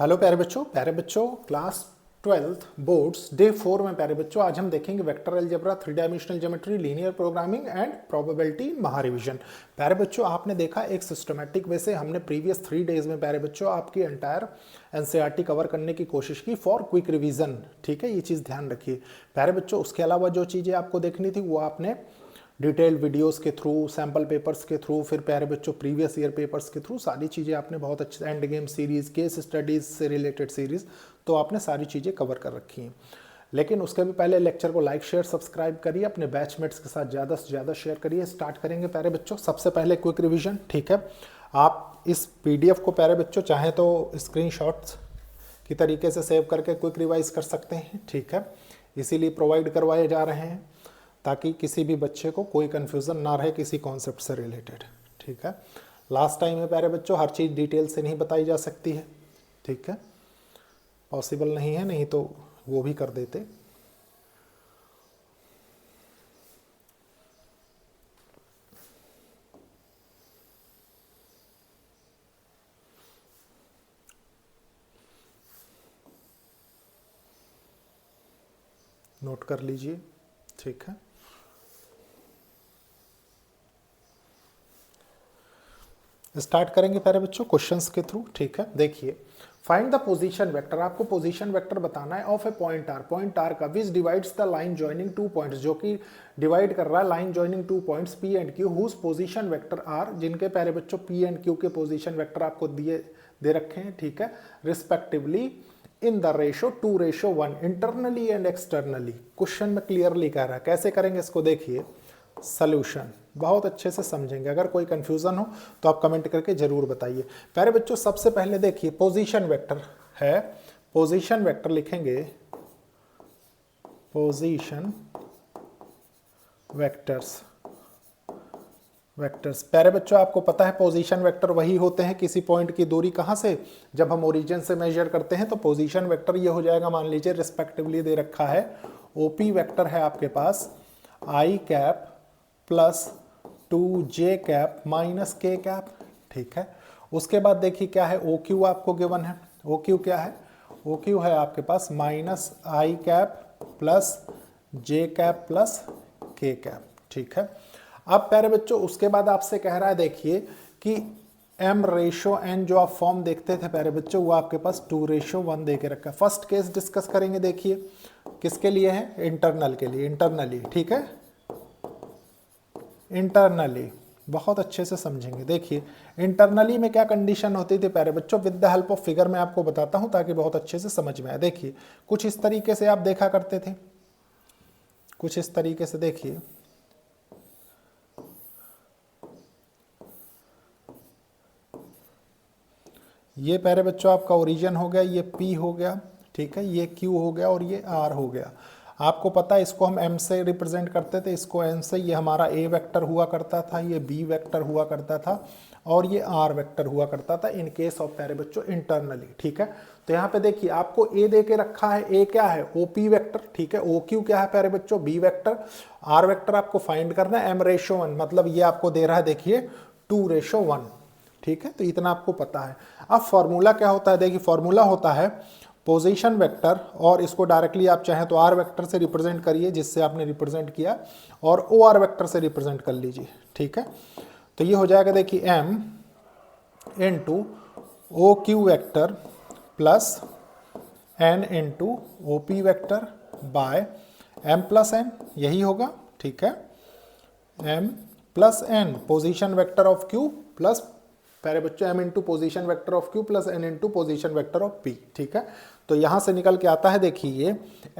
Hello प्यारे बच्चों class 12th boards day 4 में प्यारे बच्चों आज हम देखेंगे vector algebra, three dimensional geometry, linear programming and probability महारिविजन। प्यारे बच्चों आपने देखा एक सिस्टमेटिक वे से हमने प्रीवियस 3 डेज में प्यारे बच्चों आपकी एंटायर एनसीईआरटी कवर करने की कोशिश की फॉर क्विक रिवीजन। ठीक है, ये चीज़ ध्यान रखिए प्यारे बच्चों। उसके अलावा जो चीज़ें आपको देखनी थी वो आपने डिटेल्ड वीडियोस के थ्रू, सैम्पल पेपर्स के थ्रू, फिर प्यारे बच्चों प्रीवियस ईयर पेपर्स के थ्रू सारी चीज़ें आपने बहुत अच्छे, end game series, case studies से रिलेटेड सीरीज़, तो आपने सारी चीज़ें कवर कर रखी हैं। लेकिन उसके भी पहले लेक्चर को लाइक शेयर सब्सक्राइब करिए, अपने बैचमेट्स के साथ ज़्यादा से ज़्यादा शेयर करिए। स्टार्ट करेंगे प्यारे बच्चों। सबसे पहले क्विक रिविजन। ठीक है, आप इस PDF को प्यारे बच्चों चाहें तो स्क्रीनशॉट्स की तरीके से सेव करके क्विक रिवाइज कर सकते हैं। ठीक है, इसीलिए प्रोवाइड करवाए जा रहे हैं ताकि किसी भी बच्चे को कोई कन्फ्यूज़न ना रहे किसी कॉन्सेप्ट से रिलेटेड। ठीक है, लास्ट टाइम में प्यारे बच्चों हर चीज़ डिटेल से नहीं बताई जा सकती है। ठीक है, पॉसिबल नहीं है, नहीं तो वो भी कर देते। नोट कर लीजिए। ठीक है, स्टार्ट करेंगे प्यारे बच्चों क्वेश्चंस के थ्रू। ठीक है, देखिए फाइंड द पोजीशन वेक्टर, आपको पोजीशन वेक्टर बताना है of a point R, point R का which divides the line joining two points, जो कि डिवाइड कर रहा है line joining two points P and Q, whose position vector R, जिनके प्यारे बच्चों पी एंड क्यू के पोजीशन वेक्टर आपको दे रखे हैं। ठीक है, respectively in the ratio 2:1 internally and externally. Question में क्लियरली कह रहा है, कैसे करेंगे इसको देखिए। सॉल्यूशन बहुत अच्छे से समझेंगे, अगर कोई कंफ्यूजन हो तो आप कमेंट करके जरूर बताइए। प्यारे बच्चों सबसे पहले देखिए पोजीशन वेक्टर है, पोजीशन वेक्टर लिखेंगे, पोजीशन वेक्टर्स। प्यारे बच्चों आपको पता है पोजीशन वेक्टर वही होते हैं किसी पॉइंट की दूरी कहाँ से, जब हम ओरिजिन से मेजर करते हैं तो पोजीशन वेक्टर ये हो जाएगा। मान लीजिए रिस्पेक्टिवली दे रखा है ओपी वेक्टर है आपके पास i cap plus 2j cap minus k cap. ठीक है, उसके बाद देखिए क्या है, ओ क्यू आपको गिवन है। ओ क्यू क्या है, ओ क्यू है आपके पास minus i cap plus j cap plus k cap. ठीक है, अब प्यारे बच्चों उसके बाद आपसे कह रहा है देखिए कि m/n जो आप फॉर्म देखते थे प्यारे बच्चों वो आपके पास 2:1 दे के रखा है। फर्स्ट केस डिस्कस करेंगे, देखिए किसके लिए है, इंटरनल के लिए, इंटरनली। ठीक है, इंटरनली बहुत अच्छे से समझेंगे। देखिए इंटरनली में क्या कंडीशन होती थी प्यारे बच्चों, with the help of figure मैं आपको बताता हूं ताकि बहुत अच्छे से समझ में आए। देखिए कुछ इस तरीके से आप देखा करते थे, कुछ इस तरीके से देखिए, ये प्यारे बच्चों आपका ओरिजिन हो गया, ये P हो गया। ठीक है, ये Q हो गया और ये R हो गया। आपको पता है इसको हम M से रिप्रेजेंट करते थे, इसको N से। ये हमारा A वेक्टर हुआ करता था, ये B वेक्टर हुआ करता था और ये R वेक्टर हुआ करता था इन केस ऑफ प्यारे बच्चों इंटरनली। ठीक है, तो यहाँ पे देखिए आपको A दे के रखा है, A क्या है, OP वेक्टर। ठीक है, OQ क्या है प्यारे बच्चों, B वेक्टर। R वेक्टर आपको फाइंड करना है m/1, मतलब ये आपको दे रहा है देखिए 2:1। ठीक है, तो इतना आपको पता है। अब फॉर्मूला क्या होता है, देखिए फॉर्मूला होता है पोजीशन वेक्टर, और इसको डायरेक्टली आप चाहें तो आर वेक्टर से रिप्रेजेंट करिए जिससे आपने रिप्रेजेंट किया, और ओ आर वेक्टर से रिप्रेजेंट कर लीजिए। ठीक है, तो ये हो जाएगा देखिए m into O Q vector plus n into O P vector by m plus n, यही होगा। ठीक है, m plus n position vector of q plus प्यारे बच्चों m into position vector of q plus n into position vector of p। ठीक है, तो यहां से निकल के आता है देखिए ये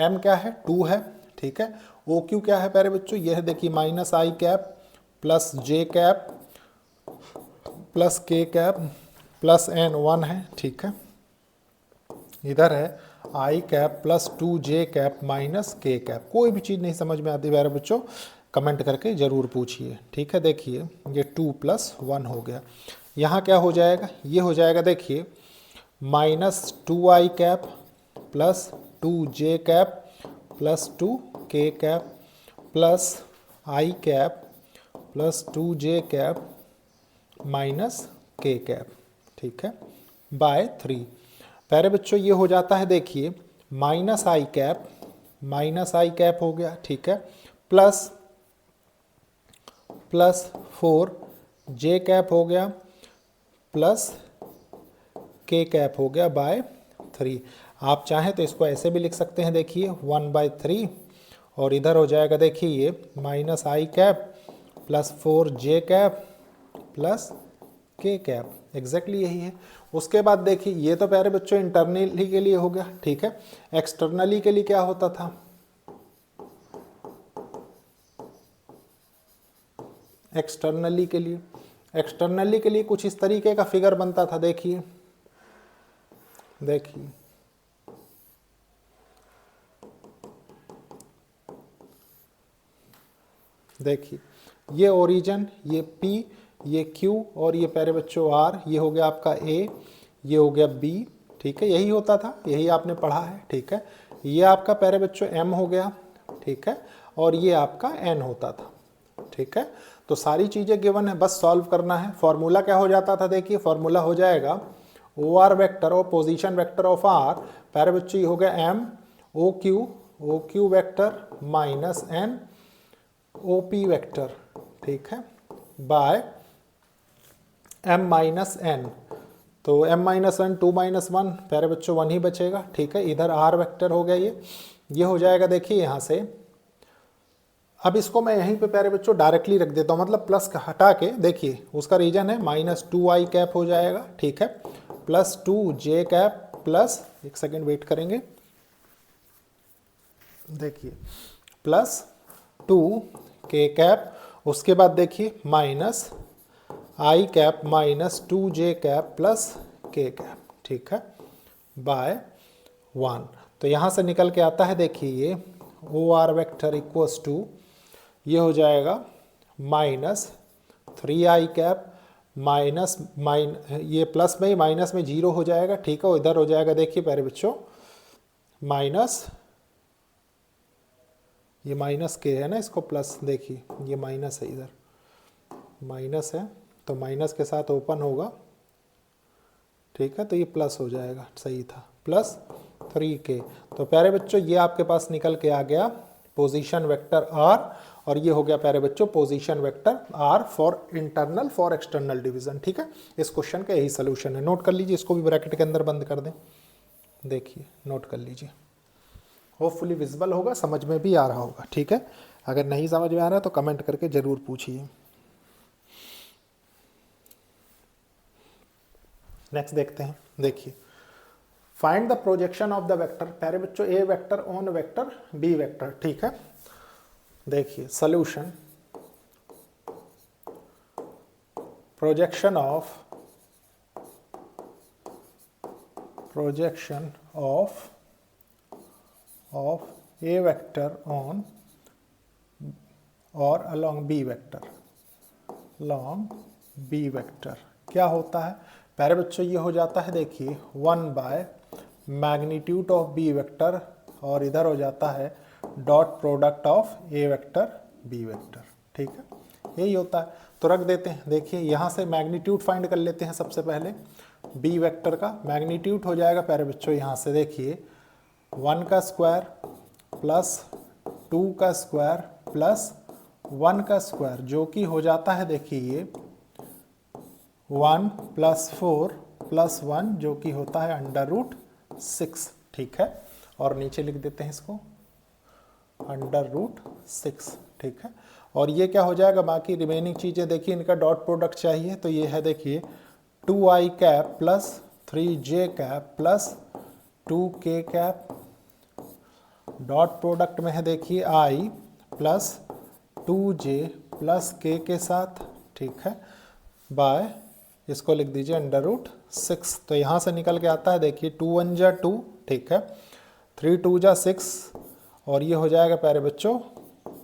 m क्या है, 2 है। ठीक है, ओ क्यू क्या है प्यारे बच्चों, ये है देखिए minus i cap plus j cap plus k cap plus n 1 है। ठीक है, इधर है i cap plus 2j cap minus k cap. कोई भी चीज़ नहीं समझ में आती प्यारे बच्चों कमेंट करके ज़रूर पूछिए। ठीक है, देखिए ये 2 + 1 हो गया। यहाँ क्या हो जाएगा, ये हो जाएगा देखिए minus 2i cap plus 2j cap plus 2k cap plus i cap plus 2j cap minus k cap. ठीक है, बाय 3। प्यारे बच्चों ये हो जाता है देखिए माइनस आई कैप हो गया, ठीक है, प्लस 4 जे कैप हो गया प्लस के कैप हो गया बाय 3। आप चाहें तो इसको ऐसे भी लिख सकते हैं, देखिए 1/3 और इधर हो जाएगा देखिए ये minus i cap plus 4 J cap plus के कैप, एग्जैक्टली यही है। उसके बाद देखिए ये तो प्यारे बच्चों इंटरनली के लिए हो गया, ठीक है। एक्सटर्नली के लिए क्या होता था, एक्सटर्नली के लिए कुछ इस तरीके का फिगर बनता था। देखिए ये ओरिजिन, ये P, ये Q और ये प्यारे बच्चों R, ये हो गया आपका A, ये हो गया B, ठीक है, यही होता था, यही आपने पढ़ा है, ठीक है। ये आपका प्यारे बच्चों M हो गया, ठीक है, और ये आपका N होता था, ठीक है। तो सारी चीज़ें गिवन है, बस सॉल्व करना है। फॉर्मूला क्या हो जाता था, देखिए फॉर्मूला हो जाएगा OR वेक्टर और पोजीशन वेक्टर ऑफ R, प्यारे बच्चों ये हो गया M OQ vector minus N OP vector, ठीक है, बाय M माइनस N। तो M माइनस 1 2 माइनस 1 प्यारे बच्चों 1 ही बचेगा, ठीक है। इधर R वेक्टर हो गया, ये हो जाएगा देखिए यहाँ से। अब इसको मैं यहीं पे प्यारे बच्चों डायरेक्टली रख देता हूँ, मतलब प्लस हटा के, देखिए उसका रीजन है माइनस 2i कैप हो जाएगा, ठीक है, प्लस 2j कैप प्लस, एक सेकेंड वेट करेंगे, देखिए प्लस 2k कैप, उसके बाद देखिए minus i cap minus 2j cap plus k cap, ठीक है, बाय 1। तो यहाँ से निकल के आता है देखिए ये OR वेक्टर इक्वल्स टू, ये हो जाएगा माइनस 3i कैप माइनस ये प्लस में ही माइनस में 0 हो जाएगा, ठीक है, और इधर हो जाएगा देखिए प्यारे बच्चों माइनस, ये माइनस के है ना, इसको प्लस, देखिए ये माइनस है, इधर माइनस है तो माइनस के साथ ओपन होगा, ठीक है, तो ये प्लस हो जाएगा, सही था, प्लस 3k। तो प्यारे बच्चों ये आपके पास निकल के आ गया पोजीशन वेक्टर R, और ये हो गया प्यारे बच्चों position vector R for internal for external division, ठीक है। इस क्वेश्चन का यही सोल्यूशन है, नोट कर लीजिए, इसको भी ब्रैकेट के अंदर बंद कर दें, देखिए नोट कर लीजिए, होपफुली विजिबल होगा, समझ में भी आ रहा होगा, ठीक है। अगर नहीं समझ में आ रहा है तो कमेंट करके जरूर पूछिए। नेक्स्ट देखते हैं, देखिए find the projection of the vector, प्यारे बच्चों a vector on vector B vector, ठीक है। देखिए solution, projection of A vector on और along बी वेक्टर, क्या होता है प्यारे बच्चों, ये हो जाता है देखिए 1 by magnitude of B vector, और इधर हो जाता है dot product of A vector B vector, ठीक है, यही होता है। तो रख देते हैं, देखिए यहाँ से मैग्नीट्यूड फाइंड कर लेते हैं। सबसे पहले बी वेक्टर का मैग्नीट्यूड हो जाएगा प्यारे बच्चों, यहाँ से देखिए 1 का स्क्वायर प्लस 2 का स्क्वायर प्लस 1 का स्क्वायर, जो कि हो जाता है देखिए ये 1 प्लस 4 प्लस 1, जो कि होता है √6, ठीक है, और नीचे लिख देते हैं इसको √6, ठीक है। और ये क्या हो जाएगा, बाकी रिमेनिंग चीज़ें देखिए, इनका डॉट प्रोडक्ट चाहिए, तो ये है देखिए 2i cap plus 3j cap plus 2k cap, dot product में है देखिए i plus 2j plus k के साथ, ठीक है, बाय, इसको लिख दीजिए √6। तो यहाँ से निकल के आता है देखिए 2 1 जा 2, ठीक है, 3 2 जा 6, और ये हो जाएगा प्यारे बच्चों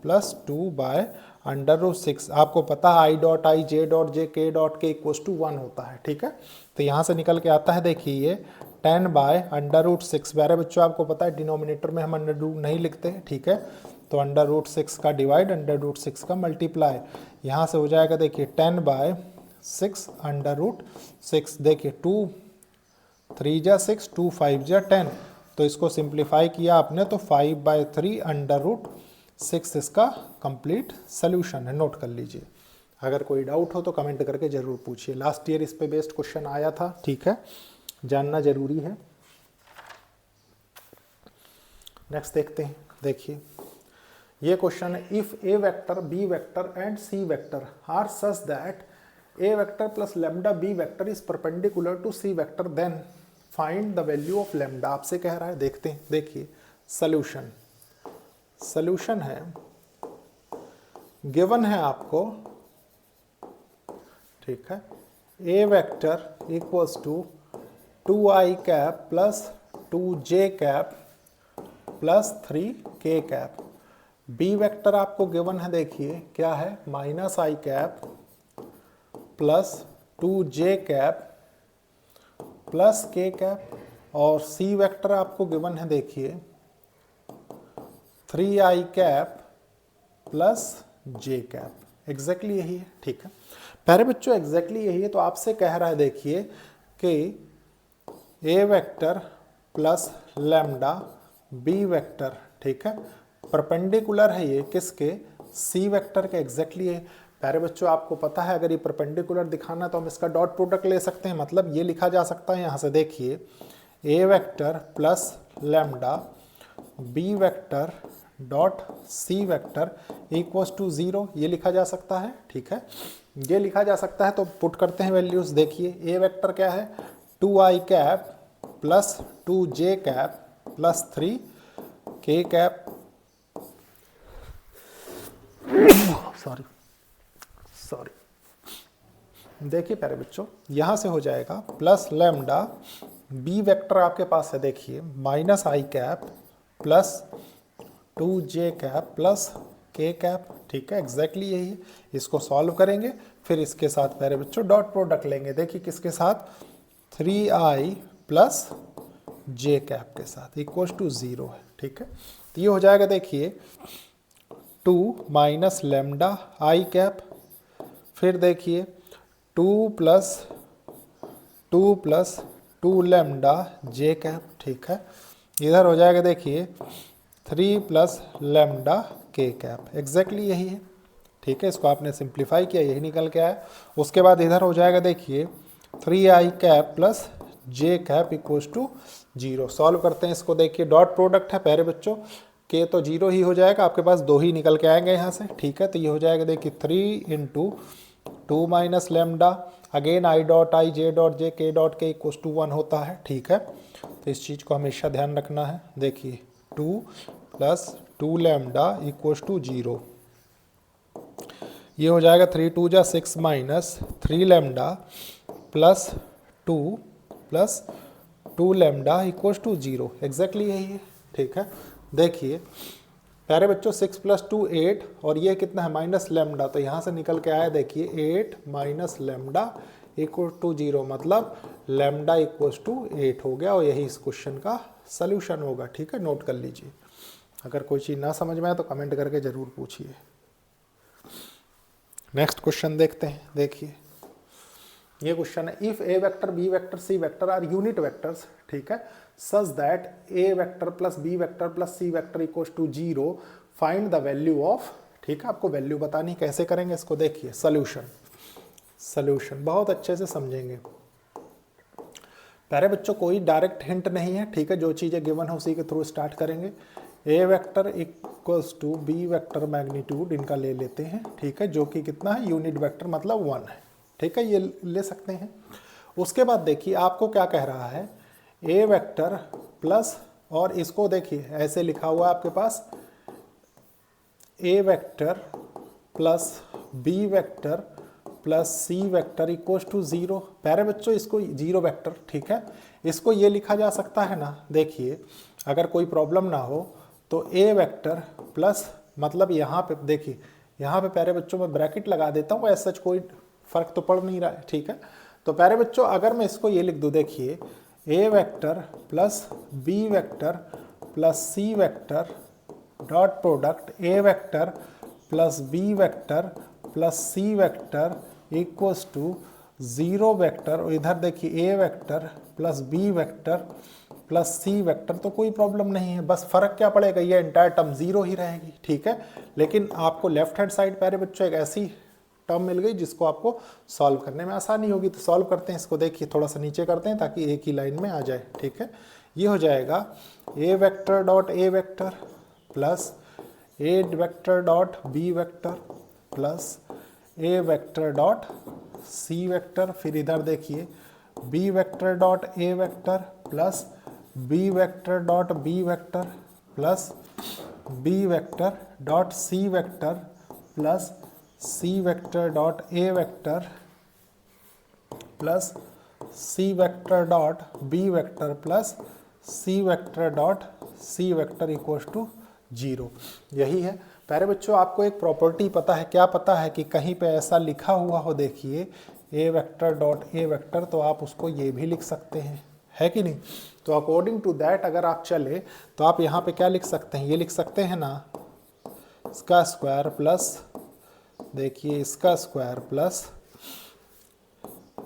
प्लस 2 बाय √6। आपको पता है i dot i j dot j k dot k equals to 1 होता है, ठीक है। तो यहाँ से निकल के आता है देखिए ये 10 बाय √6, प्यारे बच्चों आपको पता है डिनोमिनेटर में हम √, नहीं लिखते हैं, ठीक है, तो √6 का डिवाइड √6 का मल्टीप्लाई, यहाँ से हो जाएगा देखिए 10 बाय 6 √6, देखिए 2 3 जा 6, 2 5 जा 10, तो इसको सिंप्लीफाई किया आपने तो 5/3 √6 इसका कंप्लीट सोल्यूशन है। नोट कर लीजिए। अगर कोई डाउट हो तो कमेंट करके ज़रूर पूछिए। लास्ट ईयर इस पे बेस्ड क्वेश्चन आया था, ठीक है, जानना जरूरी है। नेक्स्ट देखते हैं। देखिए ये क्वेश्चन है, if A vector, B vector and C vector are such that A vector plus lambda B vector is perpendicular to C vector then find the value of lambda. आपसे कह रहा है, देखते हैं। देखिए सॉल्यूशन, सॉल्यूशन है, given है आपको, ठीक है, a vector equals to 2i cap plus 2j cap plus 3k cap. B vector आपको गिवन है, देखिए क्या है, -i cap plus 2j cap plus k cap. और सी वेक्टर आपको गिवन है, देखिए 3i cap plus j cap. Exactly यही है, ठीक है प्यारे बच्चों, एग्जैक्टली यही है। तो आपसे कह रहा है, देखिए कि a vector plus lambda b vector, ठीक है, परपेंडिकुलर है ये किसके, सी वेक्टर के। एग्जैक्टली है प्यारे बच्चों, आपको पता है अगर ये परपेंडिकुलर दिखाना तो हम इसका डॉट प्रोडक्ट ले सकते हैं। मतलब ये लिखा जा सकता है यहाँ से, देखिए a vector plus lambda b vector dot C vector equals to 0, ये लिखा जा सकता है, ठीक है, ये लिखा जा सकता है। तो पुट करते हैं वैल्यूज। देखिए ए वेक्टर क्या है, 2i cap plus 2j cap plus 3k cap, sorry देखिए प्यारे बच्चों, यहाँ से हो जाएगा प्लस लैम्डा बी वेक्टर आपके पास है, देखिए -i cap plus 2j cap plus k cap, ठीक है, एग्जैक्टली यही है। इसको सॉल्व करेंगे, फिर इसके साथ प्यारे बच्चों डॉट प्रोडक्ट लेंगे। देखिए किसके साथ, 3i प्लस j कैप के साथ इक्वल्स टू 0 है, ठीक है। तो ये हो जाएगा, देखिए 2 माइनस लैम्डा i कैप, फिर देखिए 2 प्लस 2 लैम्डा j कैप, ठीक है। इधर हो जाएगा, देखिए 3 plus lambda k cap, exactly यही है, ठीक है। इसको आपने सिंप्लीफाई किया, यही निकल के आया। उसके बाद इधर हो जाएगा, देखिए 3i cap plus j cap equals to 0। सॉल्व करते हैं इसको। देखिए डॉट प्रोडक्ट है प्यारे बच्चों, k तो 0 ही हो जाएगा, आपके पास 2 ही निकल के आएंगे यहाँ से, ठीक है। तो ये हो जाएगा, देखिए 3 into 2 minus lambda, again i dot i j dot j k dot k equals to 1 होता है, ठीक है। तो इस चीज़ को हमेशा ध्यान रखना है। देखिए 2 प्लस 2 लैम्डा इक्वल्स टू 0, ये हो जाएगा 3 2 जा 6 minus 3 lambda plus 2 lambda equals to 0, exactly यही है, ठीक है। देखिए प्यारे बच्चों 6 प्लस 2 8, और ये कितना है, माइनस लैम्डा, तो यहाँ से निकल के आया, देखिए 8 माइनस लैम्डा इक्वल टू 0, मतलब लैम्डा इक्वल्स टू 8 हो गया, और यही इस क्वेश्चन का सल्यूशन होगा, ठीक है। नोट कर लीजिए। अगर कोई चीज़ ना समझ में आए तो कमेंट करके ज़रूर पूछिए। नेक्स्ट क्वेश्चन देखते हैं। देखिए ये क्वेश्चन है, if A vector B vector C vector are unit vectors, ठीक है, such that A vector plus B vector plus C vector equals to 0, find the value of, ठीक है। आपको वैल्यू बतानी, कैसे करेंगे इसको, देखिए सॉल्यूशन, सॉल्यूशन बहुत अच्छे से समझेंगे प्यारे बच्चों, कोई डायरेक्ट हिंट नहीं है, ठीक है। जो चीज़ें गिवन है उसी के थ्रू स्टार्ट करेंगे। A vector equals to b vector magnitude, इनका ले लेते हैं, ठीक है, जो कि कितना है, यूनिट वेक्टर मतलब 1 है, ठीक है, ये ले सकते हैं। उसके बाद देखिए आपको क्या कह रहा है, ए वेक्टर प्लस, और इसको देखिए ऐसे लिखा हुआ है आपके पास, a vector plus B vector plus C vector equals to 0। प्यारे बच्चों इसको 0 वेक्टर, ठीक है, इसको ये लिखा जा सकता है ना। देखिए अगर कोई प्रॉब्लम ना हो तो ए वेक्टर प्लस, मतलब यहाँ पे देखिए, यहाँ पे प्यारे बच्चों मैं ब्रैकेट लगा देता हूँ, ऐसा कोई फर्क तो पड़ नहीं रहा है, ठीक है। तो प्यारे बच्चों अगर मैं इसको ये लिख दूँ, देखिए a vector plus B vector plus C vector dot product a vector plus B vector plus C vector equals to zero vector, और इधर देखिए a vector plus B vector plus C vector, तो कोई प्रॉब्लम नहीं है। बस फर्क क्या पड़ेगा, ये एंटायर टर्म जीरो ही रहेगी, ठीक है। लेकिन आपको लेफ्ट हैंड साइड प्यारे बच्चों एक ऐसी टर्म मिल गई जिसको आपको सॉल्व करने में आसानी होगी। तो सॉल्व करते हैं इसको, देखिए थोड़ा सा नीचे करते हैं ताकि एक ही लाइन में आ जाए, ठीक है। ये हो जाएगा a vector dot A vector plus a vector dot B vector plus a vector dot C vector, फिर इधर देखिए b vector dot A vector plus B vector dot B vector plus B vector dot C vector plus C vector dot A vector plus C vector dot B vector plus C vector dot C vector equals to 0। यही है प्यारे बच्चों। आपको एक property पता है, क्या पता है कि कहीं पे ऐसा लिखा हुआ हो, देखिए a vector dot A vector, तो आप उसको ये भी लिख सकते हैं, है कि नहीं। तो अकॉर्डिंग टू दैट अगर आप चले तो आप यहाँ पे क्या लिख सकते हैं, ये लिख सकते हैं ना, इसका स्क्वायर प्लस देखिए इसका स्क्वायर प्लस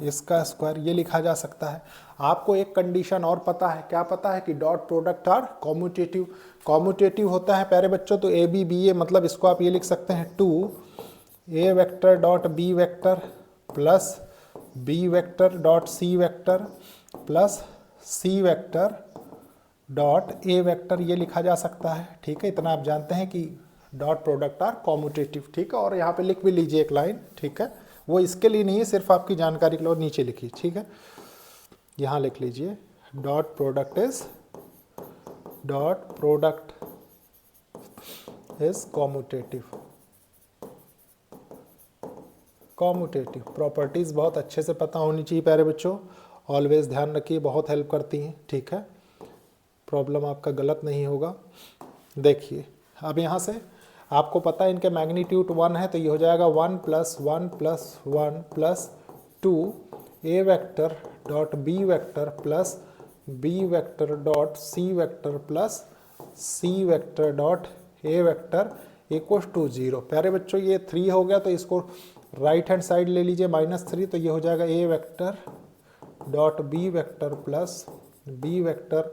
इसका स्क्वायर, ये लिखा जा सकता है। आपको एक कंडीशन और पता है, क्या पता है कि dot product are commutative. Commutative होता है प्यारे बच्चों तो ए बी बी ए, मतलब इसको आप ये लिख सकते हैं 2 ए vector dot B vector plus B vector dot सी वेक्टर प्लस सी वेक्टर डॉट ए वेक्टर, ये लिखा जा सकता है, ठीक है। इतना आप जानते हैं कि डॉट प्रोडक्ट आर कॉम्यूटेटिव, ठीक है। और यहाँ पे लिख भी लीजिए एक लाइन, ठीक है, वो इसके लिए नहीं है, सिर्फ आपकी जानकारी के लिए, नीचे लिखिए, ठीक है। यहाँ लिख लीजिए dot product is commutative. Commutative properties बहुत अच्छे से पता होनी चाहिए प्यारे बच्चों, ऑलवेज ध्यान रखिए, बहुत हेल्प करती हैं, ठीक है। प्रॉब्लम आपका गलत नहीं होगा। देखिए अब यहाँ से आपको पता है इनके मैग्नीट्यूड 1 है, तो ये हो जाएगा 1 plus 1 plus 1 plus 2 A vector dot B vector plus B vector dot C vector plus C vector dot A vector equals to 0। प्यारे बच्चों ये 3 हो गया, तो इसको राइट हैंड साइड ले लीजिए -3, तो ये हो जाएगा a vector dot B vector plus B vector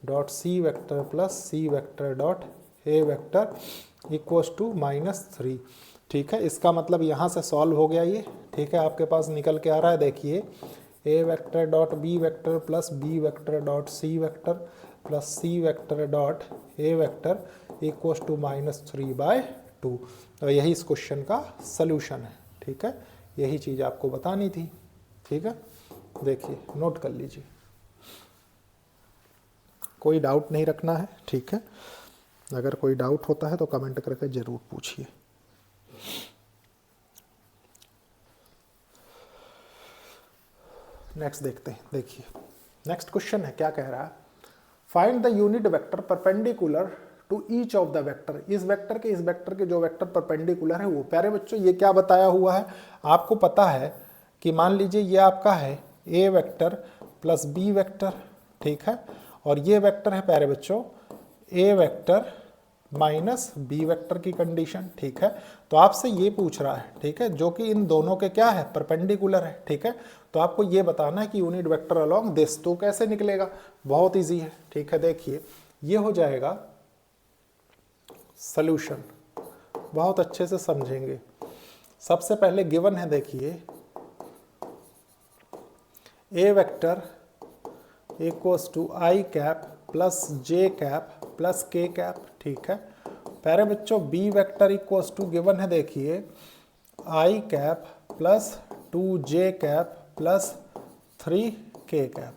dot C vector plus C vector dot A vector equals to -3, ठीक है। इसका मतलब यहाँ से सॉल्व हो गया ये, ठीक है। आपके पास निकल के आ रहा है, देखिए a vector dot B vector plus B vector dot C vector plus C vector dot A vector equals to -3/2। तो यही इस क्वेश्चन का सल्यूशन है, ठीक है। यही चीज़ आपको बतानी थी, ठीक है। देखिए नोट कर लीजिए, कोई डाउट नहीं रखना है, ठीक है। अगर कोई डाउट होता है तो कमेंट करके ज़रूर पूछिए। नेक्स्ट देखते हैं, देखिए नेक्स्ट क्वेश्चन है, क्या कह रहा है, find the unit vector perpendicular to each of the vector. इस वेक्टर के जो वेक्टर परपेंडिकुलर है वो। प्यारे बच्चों ये क्या बताया हुआ है, आपको पता है कि मान लीजिए ये आपका है a vector plus B vector, ठीक है, और ये वेक्टर है प्यारे बच्चों a vector minus B vector की कंडीशन, ठीक है। तो आपसे ये पूछ रहा है, ठीक है, जो कि इन दोनों के क्या है, परपेंडिकुलर है, ठीक है। तो आपको ये बताना है कि यूनिट वेक्टर अलोंग दिस, तो कैसे निकलेगा, बहुत इजी है, ठीक है। देखिए ये हो जाएगा सॉल्यूशन, बहुत अच्छे से समझेंगे। सबसे पहले गिवन है, देखिए a vector equals to I cap plus j cap plus के कैप, ठीक है। प्यारे बच्चों b vector equals to given है, देखिए आई cap plus 2j cap plus 3k cap,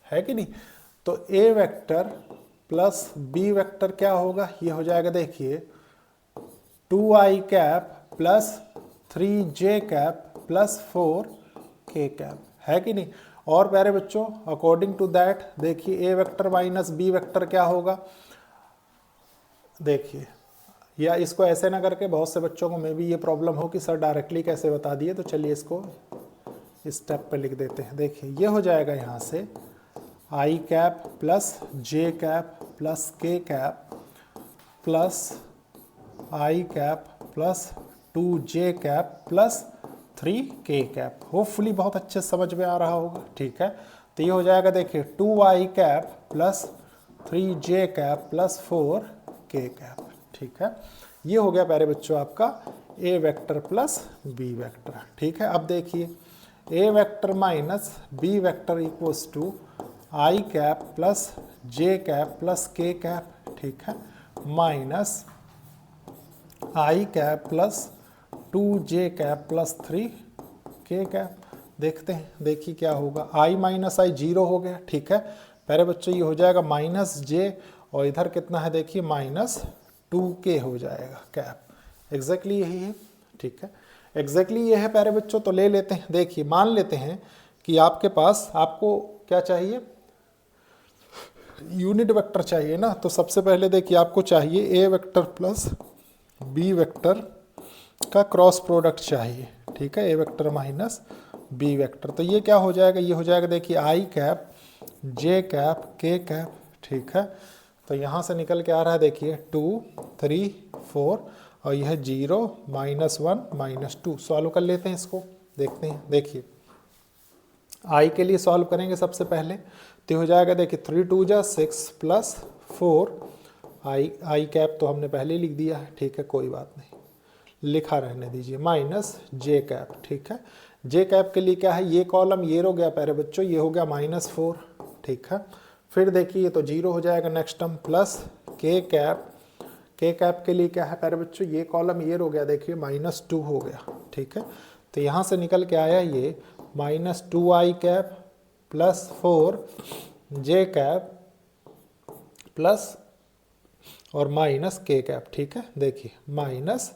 है कि नहीं। तो a vector plus B vector क्या होगा, ये हो जाएगा, देखिए 2i cap plus 3j cap plus 4k cap, है कि नहीं। और प्यारे बच्चों अकॉर्डिंग टू दैट देखिए a vector minus B vector क्या होगा, देखिए, या इसको ऐसे ना करके बहुत से बच्चों को मे भी ये प्रॉब्लम हो कि सर डायरेक्टली कैसे बता दिए, तो चलिए इसको स्टेप पे लिख देते हैं। देखिए ये हो जाएगा यहाँ से i cap plus j cap plus के cap plus i cap plus 2j cap plus 3k cap. Hopefully बहुत अच्छे से समझ में आ रहा होगा, ठीक है। तो ये हो जाएगा देखिए 2i cap plus 3j cap plus 4k cap, ठीक है। ये हो गया प्यारे बच्चों आपका a vector plus b vector, ठीक है। अब देखिए a vector minus b vector equals to i cap plus j cap plus k cap, ठीक है, minus i cap plus 2j cap plus 3k cap. देखते हैं, देखिए क्या होगा, i माइनस आई 0 हो गया, ठीक है। पहले बच्चों ये हो जाएगा माइनस j और इधर कितना है देखिए माइनस 2k हो जाएगा कैप। एग्जैक्टली यही है, ठीक है, एग्जैक्टली ये है प्यारे बच्चों। तो ले लेते हैं, देखिए मान लेते हैं कि आपके पास, आपको क्या चाहिए, यूनिट वेक्टर चाहिए ना। तो सबसे पहले देखिए आपको चाहिए a vector plus b vector का क्रॉस प्रोडक्ट चाहिए, ठीक है, a vector minus b vector. तो ये क्या हो जाएगा, ये हो जाएगा देखिए i cap j cap k cap, ठीक है। तो यहाँ से निकल के आ रहा है देखिए 2 3 4 और यह 0 -1 -2। सॉल्व कर लेते हैं इसको, देखते हैं। देखिए i के लिए सॉल्व करेंगे सबसे पहले, तो हो जाएगा देखिए 3 2 जा 6 प्लस 4 आई कैप तो हमने पहले लिख दिया है, ठीक है, कोई बात नहीं, लिखा रहने दीजिए, माइनस जे कैप, ठीक है। जे कैप के लिए क्या है, ये कॉलम ये हो गया प्यारे बच्चों, ये हो गया -4, ठीक है। फिर देखिए ये तो 0 हो जाएगा नेक्स्ट टर्म, प्लस के कैप के लिए क्या है प्यारे बच्चों, ये कॉलम ये हो गया देखिए -2 हो गया, ठीक है। तो यहाँ से निकल के आया ये -2i cap plus 4j cap plus और माइनस के कैप, ठीक है। देखिए minus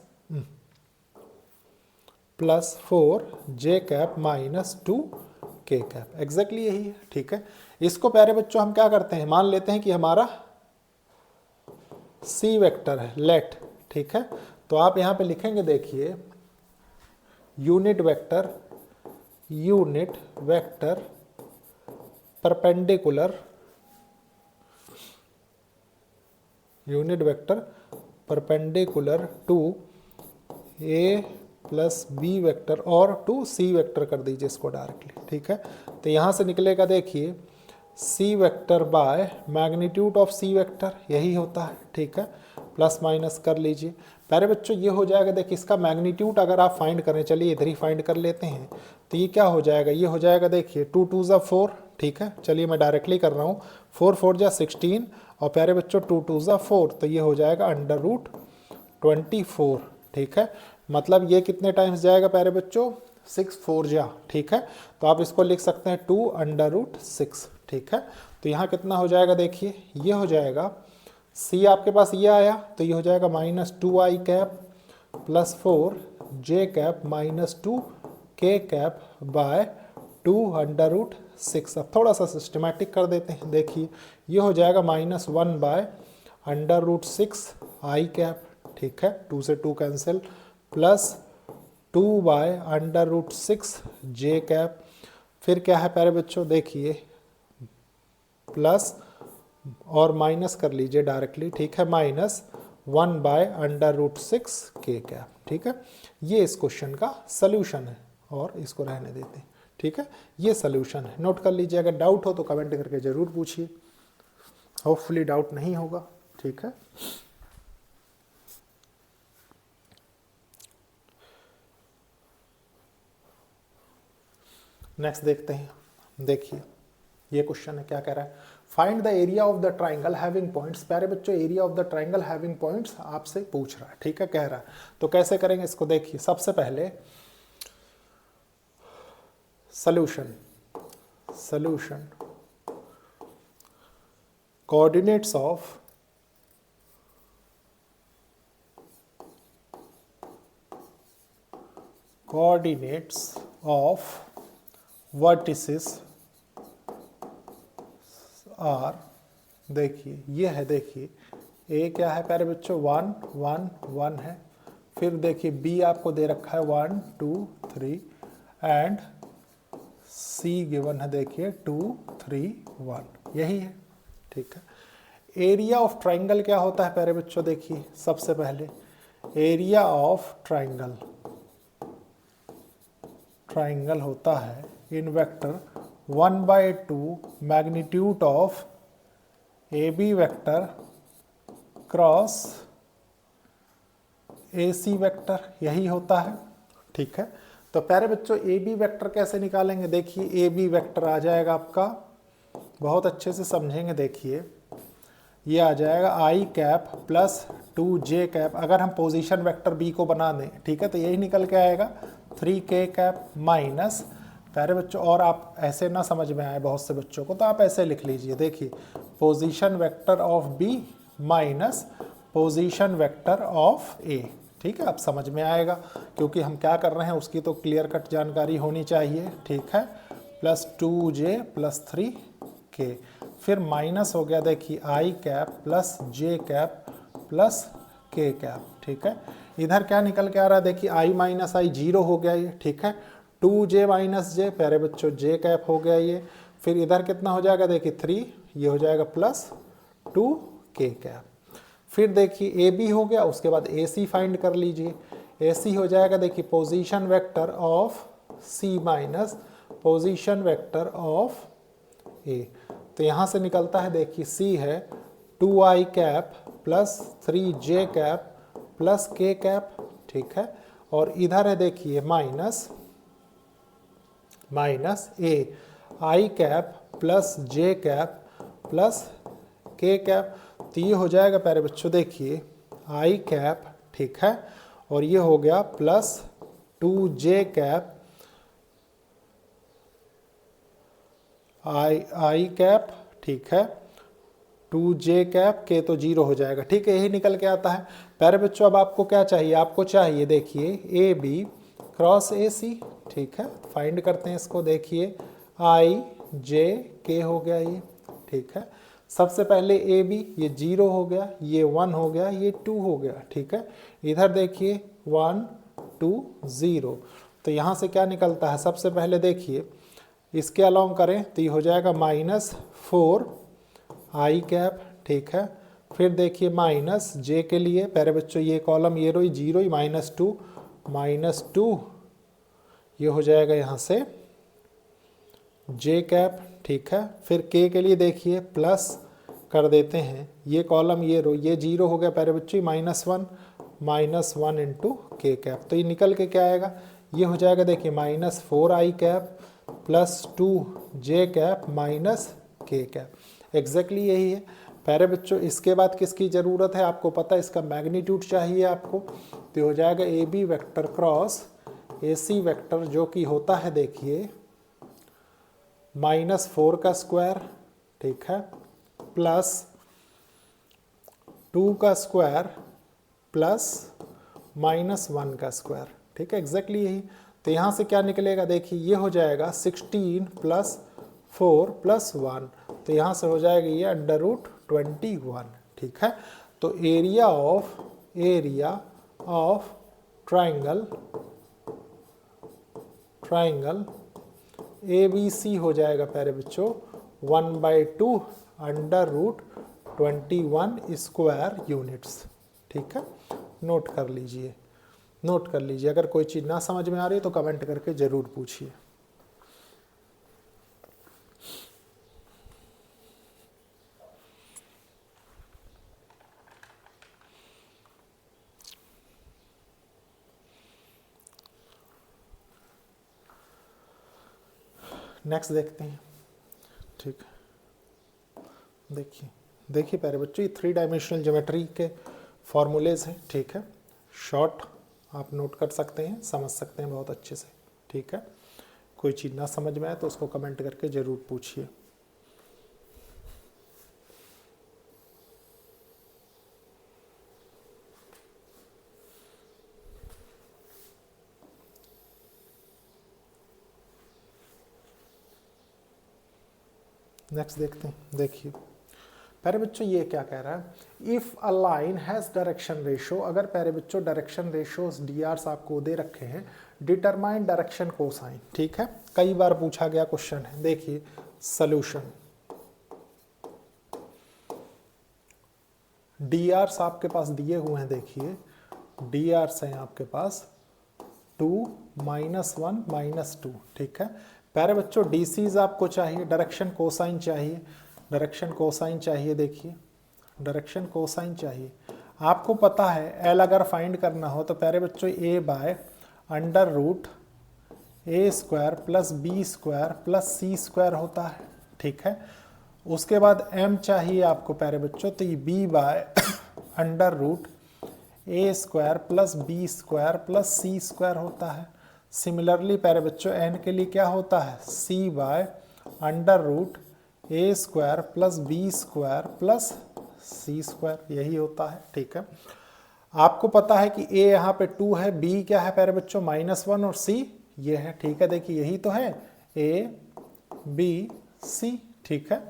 plus 4j cap minus 2k cap, exactly यही है, ठीक है। इसको प्यारे बच्चों हम क्या करते हैं, मान लेते हैं कि हमारा c वेक्टर है, लेट, ठीक है। तो आप यहाँ पे लिखेंगे देखिए unit vector perpendicular, unit vector perpendicular to a plus B vector और टू सी वेक्टर कर दीजिए इसको डायरेक्टली, ठीक है। तो यहाँ से निकलेगा देखिए c vector by magnitude of c vector, यही होता है, ठीक है, प्लस माइनस कर लीजिए। प्यारे बच्चों ये हो जाएगा देखिए इसका मैग्नीट्यूड अगर आप फाइंड करें, चलिए इधर ही फाइंड कर लेते हैं। तो ये क्या हो जाएगा, ये हो जाएगा देखिए 2 2 जा 4, ठीक है, चलिए मैं डायरेक्टली कर रहा हूँ, 4 4 जा 16 और प्यारे बच्चों 2 2 जा 4, तो ये हो जाएगा √24, ठीक है। मतलब ये कितने टाइम्स जाएगा प्यारे बच्चों, 6 4 जा, ठीक है। तो आप इसको लिख सकते हैं 2√6, ठीक है। तो यहाँ कितना हो जाएगा देखिए, ये हो जाएगा c आपके पास ये आया, तो ये हो जाएगा -2i cap plus 4j cap minus 2k cap by 2√6। अब थोड़ा सा सिस्टमेटिक कर देते हैं, देखिए ये हो जाएगा -1 बाय √6i कैप, ठीक है, 2 से 2 cancel, plus 2 bye √6j cap. फिर क्या है प्यारे बच्चों, देखिए प्लस और माइनस कर लीजिए डायरेक्टली, ठीक है, -1 बाय √6k कैप, ठीक है। ये इस क्वेश्चन का सल्यूशन है और इसको रहने देते हैं, ठीक है, ये सल्यूशन है, नोट कर लीजिए। अगर डाउट हो तो कमेंट करके ज़रूर पूछिए, होपफुली डाउट नहीं होगा, ठीक है। नेक्स्ट देखते हैं, देखिए ये क्वेश्चन है, क्या कह रहा है, find the area of the triangle having points. प्यारे बच्चों area of the triangle having points आपसे पूछ रहा है, ठीक है, कह रहा है। तो कैसे करेंगे इसको, देखिए सबसे पहले solution coordinates of vertices are, देखिए ये है, देखिए ए क्या है प्यारे बच्चों 1 1 1 है, फिर देखिए बी आपको दे रखा है 1 2 3 एंड सी गिवन है देखिए 2 3 1, यही है, ठीक है। एरिया ऑफ ट्राइंगल क्या होता है प्यारे बच्चों, देखिए सबसे पहले एरिया ऑफ ट्राइंगल ट्राइंगल होता है in vector 1/2 magnitude of A B vector cross A C vector, यही होता है। ठीक है, तो प्यारे बच्चों ए बी वेक्टर कैसे निकालेंगे? देखिए ए बी वेक्टर आ जाएगा आपका, बहुत अच्छे से समझेंगे। देखिए ये आ जाएगा आई कैप प्लस 2j कैप, अगर हम पोजीशन वेक्टर बी को बना दें, ठीक है, तो यही निकल के आएगा 3k कैप माइनस, प्यारे बच्चों और आप ऐसे ना समझ में आए बहुत से बच्चों को, तो आप ऐसे लिख लीजिए। देखिए position vector of B minus position vector of a, ठीक है, अब समझ में आएगा, क्योंकि हम क्या कर रहे हैं उसकी तो क्लियर कट जानकारी होनी चाहिए। ठीक है, प्लस 2j प्लस 3k, फिर माइनस हो गया, देखिए आई cap plus j cap plus के कैप। ठीक है, इधर क्या निकल के आ रहा है? देखिए आई माइनस आई 0 हो गया ये। ठीक है, 2j माइनस जे, प्यारे बच्चों जे कैप हो गया ये। फिर इधर कितना हो जाएगा? देखिए 3, ये हो जाएगा प्लस 2k कैप। फिर देखिए ए बी हो गया, उसके बाद ए सी फाइंड कर लीजिए। ए सी हो जाएगा, देखिए position vector of c minus position vector of a, तो यहाँ से निकलता है, देखिए सी है 2i cap plus 3j cap plus k cap. ठीक है, और इधर है देखिए minus a i cap plus j cap plus k cap, तो ये हो जाएगा प्यारे बच्चों, देखिए आई कैप, ठीक है, और ये हो गया प्लस 2j कैप आई कैप, ठीक है, 2j कैप के तो 0 हो जाएगा। ठीक है, यही निकल के आता है। प्यारे बच्चों अब आपको क्या चाहिए? आपको चाहिए देखिए ए बी क्रॉस ए सी। ठीक है, फाइंड करते हैं इसको। देखिए आई जे के हो गया ये। ठीक है, सबसे पहले ए बी, ये 0 हो गया, ये 1 हो गया, ये 2 हो गया। ठीक है, इधर देखिए 1 2 0, तो यहाँ से क्या निकलता है? सबसे पहले देखिए इसके अलाउंग करें तो ये हो जाएगा -4 आई कैप। ठीक है, फिर देखिए माइनस जे के लिए, प्यारे बच्चों ये कॉलम ये रोई 0 ही, -2 ये हो जाएगा यहाँ से जे कैप। ठीक है, फिर के लिए देखिए प्लस कर देते हैं, ये कॉलम ये रो ये 0 हो गया प्यारे बच्चों, -1 इंटू के कैप, तो ये निकल के क्या आएगा? ये हो जाएगा देखिए -4 i cap plus 2j cap minus k cap. Exactly यही है प्यारे बच्चों। इसके बाद किसकी ज़रूरत है? आपको पता है इसका मैग्नीट्यूड चाहिए आपको, तो हो जाएगा A B vector cross A C vector, जो कि होता है देखिए -4 का स्क्वायर, ठीक है, प्लस 2 का स्क्वायर प्लस -1 का स्क्वायर। ठीक है, एग्जैक्टली यही। तो यहाँ से क्या निकलेगा? देखिए ये हो जाएगा 16 प्लस 4 प्लस 1, तो यहाँ से हो जाएगा ये √21। ठीक है, तो एरिया ऑफ ट्राइंगल ABC हो जाएगा प्यारे बच्चों 1/2 √21 स्क्वायर यूनिट्स। ठीक है, नोट कर लीजिए। अगर कोई चीज़ ना समझ में आ रही है तो कमेंट करके ज़रूर पूछिए। नेक्स्ट देखते हैं। ठीक है, देखिए प्यारे बच्चों, ये 3 डायमेंशनल ज्योमेट्री के फॉर्मूलेज हैं। ठीक है, शॉर्ट आप नोट कर सकते हैं, समझ सकते हैं बहुत अच्छे से। ठीक है, कोई चीज़ ना समझ में आए तो उसको कमेंट करके ज़रूर पूछिए। नेक्स्ट देखते हैं। देखिए प्यारे बच्चों ये क्या कह रहा है? If a line has direction ratio, अगर प्यारे बच्चों डायरेक्शन रेशोस DRs आपको दे रखे हैं, डिटरमाइन डायरेक्शन कोसाइन। ठीक है, कई बार पूछा गया क्वेश्चन है। देखिए सॉल्यूशन, DRs आपके पास दिए हुए हैं। देखिए DRs हैं आपके पास 2 -1 -2, ठीक है। प्यारे बच्चों डीसीज आपको चाहिए, डायरेक्शन कोसाइन चाहिए, डायरेक्शन कोसाइन चाहिए। देखिए डायरेक्शन कोसाइन चाहिए, आपको पता है एल अगर फाइंड करना हो तो प्यारे बच्चों a by under root A square plus B square plus C square होता है, ठीक है। उसके बाद एम चाहिए आपको प्यारे बच्चों, तो ये B by under root A square plus B square plus C square होता है। सिमिलरली प्यारे बच्चों एन के लिए क्या होता है, c by under root A square plus B square plus C square, यही होता है, ठीक है। आपको पता है कि ए यहाँ पे 2 है, बी क्या है प्यारे बच्चों -1 और सी ये है, ठीक है। देखिए यही तो है ए बी सी, ठीक है,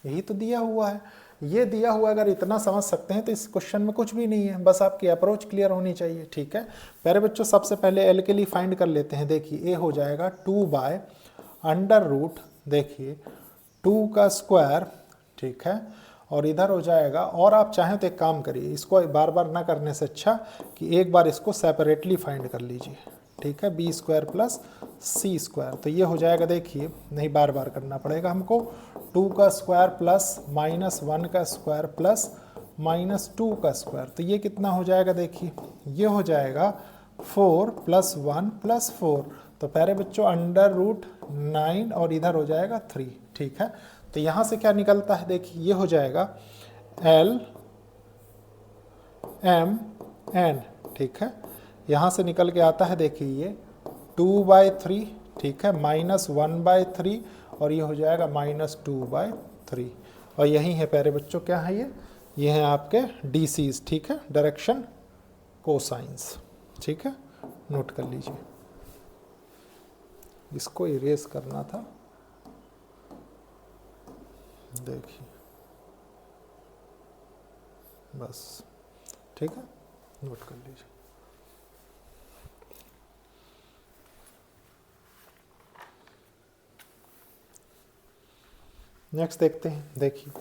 यही तो दिया हुआ है। ये दिया हुआ अगर इतना समझ सकते हैं तो इस क्वेश्चन में कुछ भी नहीं है, बस आपकी अप्रोच क्लियर होनी चाहिए, ठीक है। प्यारे बच्चों सबसे पहले एल के लिए फाइंड कर लेते हैं। देखिए ए हो जाएगा 2 बाय अंडर रूट, देखिए 2 का स्क्वायर, ठीक है, और इधर हो जाएगा। और आप चाहें तो एक काम करिए, इसको बार बार ना करने से अच्छा कि एक बार इसको सेपरेटली फाइंड कर लीजिए, ठीक है, बी स्क्वायर प्लस सी स्क्वायर। तो ये हो जाएगा, देखिए नहीं बार बार करना पड़ेगा हमको, 2 का स्क्वायर प्लस -1 का स्क्वायर प्लस -2 का स्क्वायर, तो ये कितना हो जाएगा, देखिए ये हो जाएगा 4 + 1 + 4, तो प्यारे बच्चों अंडर रूट 9 और इधर हो जाएगा 3, ठीक है। तो यहाँ से क्या निकलता है, देखिए ये हो जाएगा L M N, ठीक है। यहाँ से निकल के आता है, देखिए ये 2/3, ठीक है, -1/3 और ये हो जाएगा -2/3, और यही है प्यारे बच्चों क्या है ये हैं आपके डीसीज, ठीक है, डायरेक्शन कोसाइंस, ठीक है, नोट कर लीजिए। इसको इरेज करना था, देखिए बस, ठीक है, नोट कर लीजिए। नेक्स्ट देखते हैं, देखिए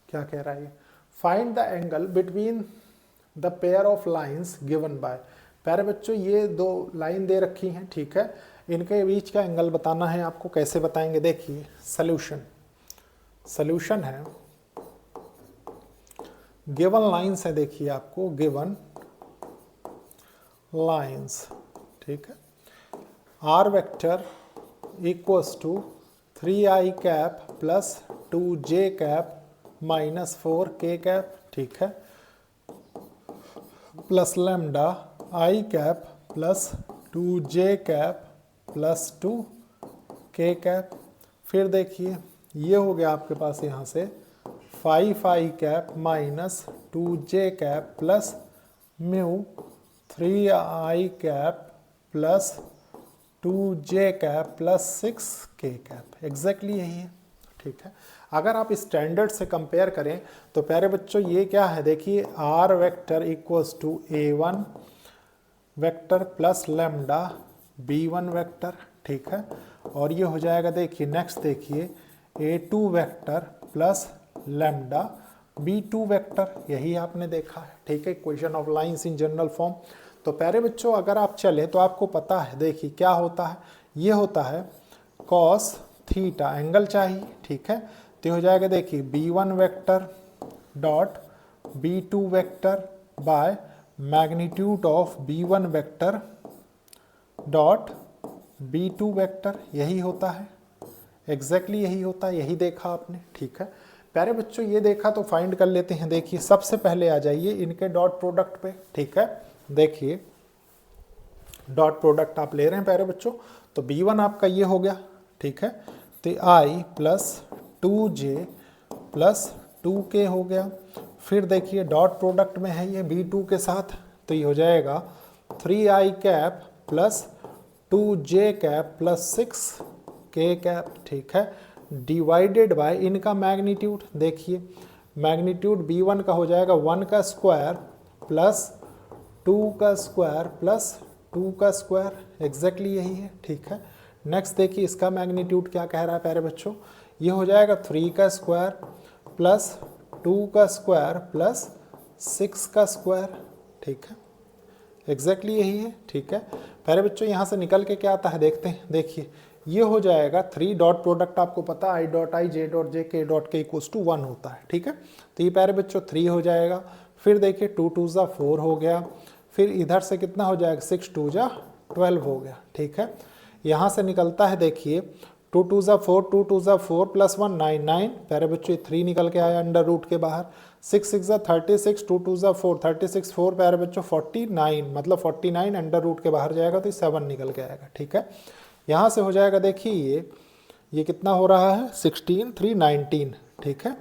क्या कह रहा है, find the angle between the pair of lines given by. प्यारे बच्चों ये 2 लाइन दे रखी हैं, ठीक है, इनके बीच का एंगल बताना है आपको। कैसे बताएंगे, देखिए सॉल्यूशन है, गिवन लाइंस है, देखिए आपको गिवन लाइंस, ठीक है, R vector equals to 3i cap plus 2j cap -4k cap, ठीक है, plus lambda i cap plus 2j cap plus 2k cap. फिर देखिए ये हो गया आपके पास यहाँ से 5i cap -2j cap plus mu 3i cap plus 2j cap plus 6k cap, exactly यही है, ठीक है। अगर आप स्टैंडर्ड से कंपेयर करें तो प्यारे बच्चों ये क्या है, देखिए r vector equals to a1 vector plus lambda b1 vector, ठीक है, और ये हो जाएगा, देखिए नेक्स्ट देखिए a2 vector plus lambda b2 vector, यही आपने देखा है, ठीक है, equation of lines in general form. तो प्यारे बच्चों अगर आप चलें तो आपको पता है, देखिए क्या होता है, ये होता है कॉस थीटा, एंगल चाहिए, ठीक है, तो हो जाएगा, देखिए b1 vector dot b2 vector by magnitude of b1 vector dot b2 vector, यही होता है, एग्जैक्टली यही होता है, यही देखा आपने, ठीक है। प्यारे बच्चों ये देखा तो फाइंड कर लेते हैं। देखिए सबसे पहले आ जाइए इनके डॉट प्रोडक्ट पे, ठीक है, देखिए डॉट प्रोडक्ट आप ले रहे हैं प्यारे बच्चों, तो b1 आपका ये हो गया, ठीक है, तो i plus 2j plus 2k हो गया। फिर देखिए डॉट प्रोडक्ट में है ये b2 के साथ, तो ये हो जाएगा 3i cap plus 2j cap plus 6k cap, ठीक है, डिवाइडेड बाय इनका मैग्नीट्यूड, देखिए मैग्नीट्यूड b1 का हो जाएगा 1 का स्क्वायर प्लस 2 का स्क्वायर प्लस 2 का स्क्वायर, एग्जैक्टली यही है, ठीक है। नेक्स्ट देखिए इसका मैग्नीट्यूड क्या कह रहा है प्यारे बच्चों, ये हो जाएगा 3 का स्क्वायर प्लस 2 का स्क्वायर प्लस 6 का स्क्वायर, ठीक है, एग्जैक्टली यही है, ठीक है। प्यारे बच्चों यहाँ से निकल के क्या आता है देखते हैं, देखिए ये हो जाएगा 3 डॉट प्रोडक्ट आपको पता I dot I J dot J के डॉट के इक्वल्स टू 1 होता है, ठीक है। तो ये प्यारे बच्चों 3 हो जाएगा। फिर देखिए 2 2 ज़ा 4 हो गया, फिर इधर से कितना हो जाएगा 6 2 ज़ा 12 हो गया, ठीक है। यहाँ से निकलता है देखिए 2 2 ज़ा 4 2 2 ज़ा 4 प्लस 1 9 9 प्यारे बच्चों 3 निकल के आया अंडर रूट के बाहर। 6 6 ज़ा 36 2 2 ज़ा 4 36 4 प्यारे बच्चों 49 मतलब 49 अंडर रूट के बाहर जाएगा तो 7 निकल के आएगा, ठीक है। यहाँ से हो जाएगा देखिए ये कितना हो रहा है 16 3 19, ठीक है।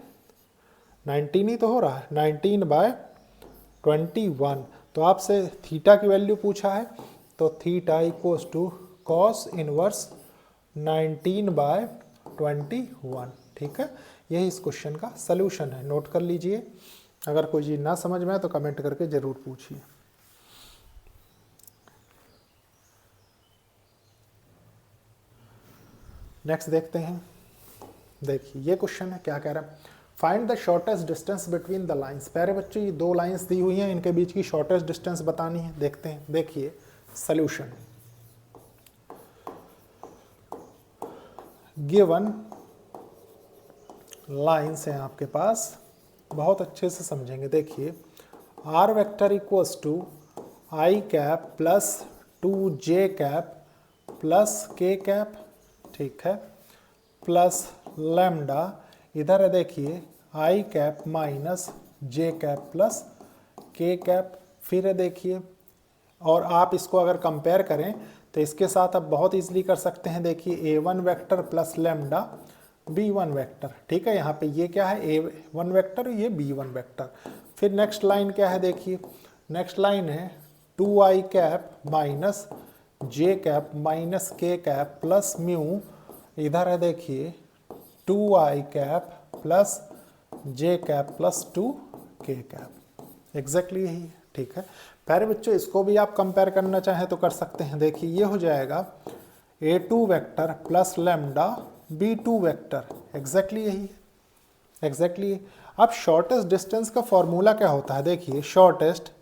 19 ही तो हो रहा है, 19/21। तो आपसे थीटा की वैल्यू पूछा है तो theta equals to cos inverse 19/21, ठीक है। यही इस क्वेश्चन का सलूशन है, नोट कर लीजिए। अगर कोई चीज़ ना समझ में आए तो कमेंट करके ज़रूर पूछिए। नेक्स्ट देखते हैं, देखिए ये क्वेश्चन है, क्या कह रहा है, find the shortest distance between the lines. प्यारे बच्चों ये 2 लाइंस दी हुई हैं, इनके बीच की शॉर्टेस्ट डिस्टेंस बतानी है। देखते हैं, देखिए सॉल्यूशन। गिवन लाइंस हैं आपके पास, बहुत अच्छे से समझेंगे। देखिए R vector equals to I cap plus 2j cap plus k cap, ठीक है, प्लस लैम्डा, इधर है देखिए आई कैप माइनस जे कैप प्लस के कैप। फिर है देखिए, और आप इसको अगर कंपेयर करें तो इसके साथ आप बहुत इजीली कर सकते हैं। देखिए a1 vector plus lambda b1 vector, ठीक है। यहाँ पे ये क्या है a1 वेक्टर, ये b1 वेक्टर। फिर नेक्स्ट लाइन क्या है देखिए, नेक्स्ट लाइन है 2i कैप माइनस जे cap minus k cap plus mu, इधर है देखिए 2i cap plus j cap plus 2k cap. Exactly यही है, ठीक है। प्यारे बच्चों इसको भी आप कंपेयर करना चाहें तो कर सकते हैं। देखिए ये हो जाएगा a2 vector plus lambda b2 vector, exactly यही है, एग्जैक्टली। अब शॉर्टेस्ट डिस्टेंस का फॉर्मूला क्या होता है, देखिए shortest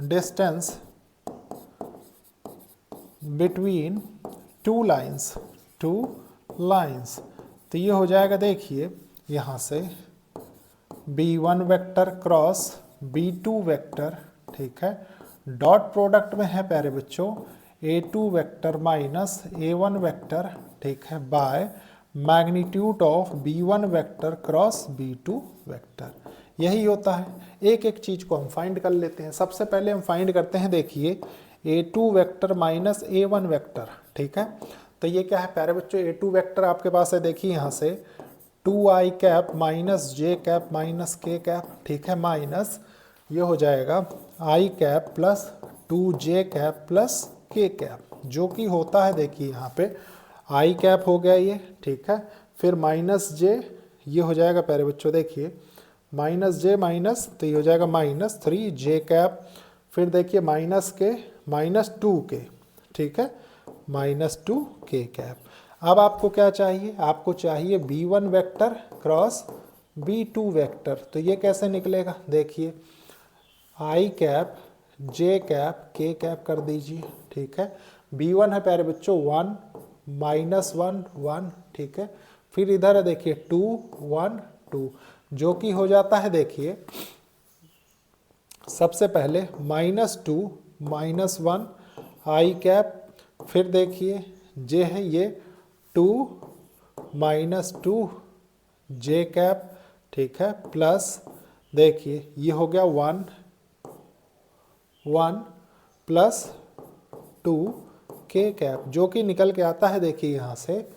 distance between two lines, तो ये हो जाएगा देखिए यहाँ से b1 vector cross b2 vector, ठीक है। डॉट प्रोडक्ट में है प्यारे बच्चों a2 vector minus a1 vector, ठीक है, bye magnitude of b1 vector cross b2 vector. यही होता है। एक एक चीज़ को हम फाइंड कर लेते हैं। सबसे पहले हम फाइंड करते हैं, देखिए a2 vector minus a1 vector, ठीक है। तो ये क्या है प्यारे बच्चों, a2 वेक्टर आपके पास है देखिए यहाँ से 2i कैप माइनस जे कैप माइनस के कैप, ठीक है, माइनस ये हो जाएगा i cap plus 2j cap plus k cap, जो कि होता है देखिए यहाँ पे i कैप हो गया ये, ठीक है। फिर माइनस j, ये हो जाएगा प्यारे बच्चों देखिए माइनस j माइनस, तो ये हो जाएगा माइनस 3j कैप। फिर देखिए माइनस के माइनस 2k, ठीक है, माइनस 2k कैप। अब आपको क्या चाहिए, आपको चाहिए b1 vector cross b2 vector. तो ये कैसे निकलेगा, देखिए i cap j cap k cap कर दीजिए, ठीक है। b1 है प्यारे बच्चों 1 माइनस 1 1, ठीक है। फिर इधर है देखिए 2 1 2, जो कि हो जाता है देखिए सबसे पहले माइनस 2 माइनस 1 i कैप, फिर देखिए j है ये 2 माइनस 2 j कैप, ठीक है, प्लस देखिए ये हो गया 1 1 प्लस 2 k कैप, जो कि निकल के आता है देखिए यहाँ से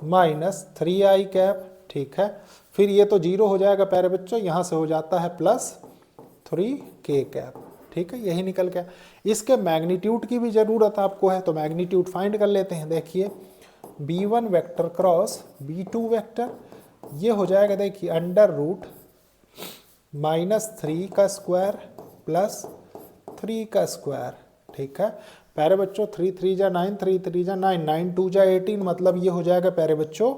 माइनस 3i कैप, ठीक है। फिर ये तो जीरो हो जाएगा प्यारे बच्चों, यहाँ से हो जाता है प्लस 3k कैप, ठीक है, यही निकल गया। इसके मैग्नीट्यूड की भी ज़रूरत आपको है, तो मैग्नीट्यूड फाइंड कर लेते हैं। देखिए b1 vector cross b2 vector, ये हो जाएगा देखिए अंडर रूट माइनस 3 का स्क्वायर प्लस 3 का स्क्वायर, ठीक है। प्यारे बच्चों 3 3 जा 9 3 3 जा 9 9 2 जा 18, मतलब ये हो जाएगा प्यारे बच्चों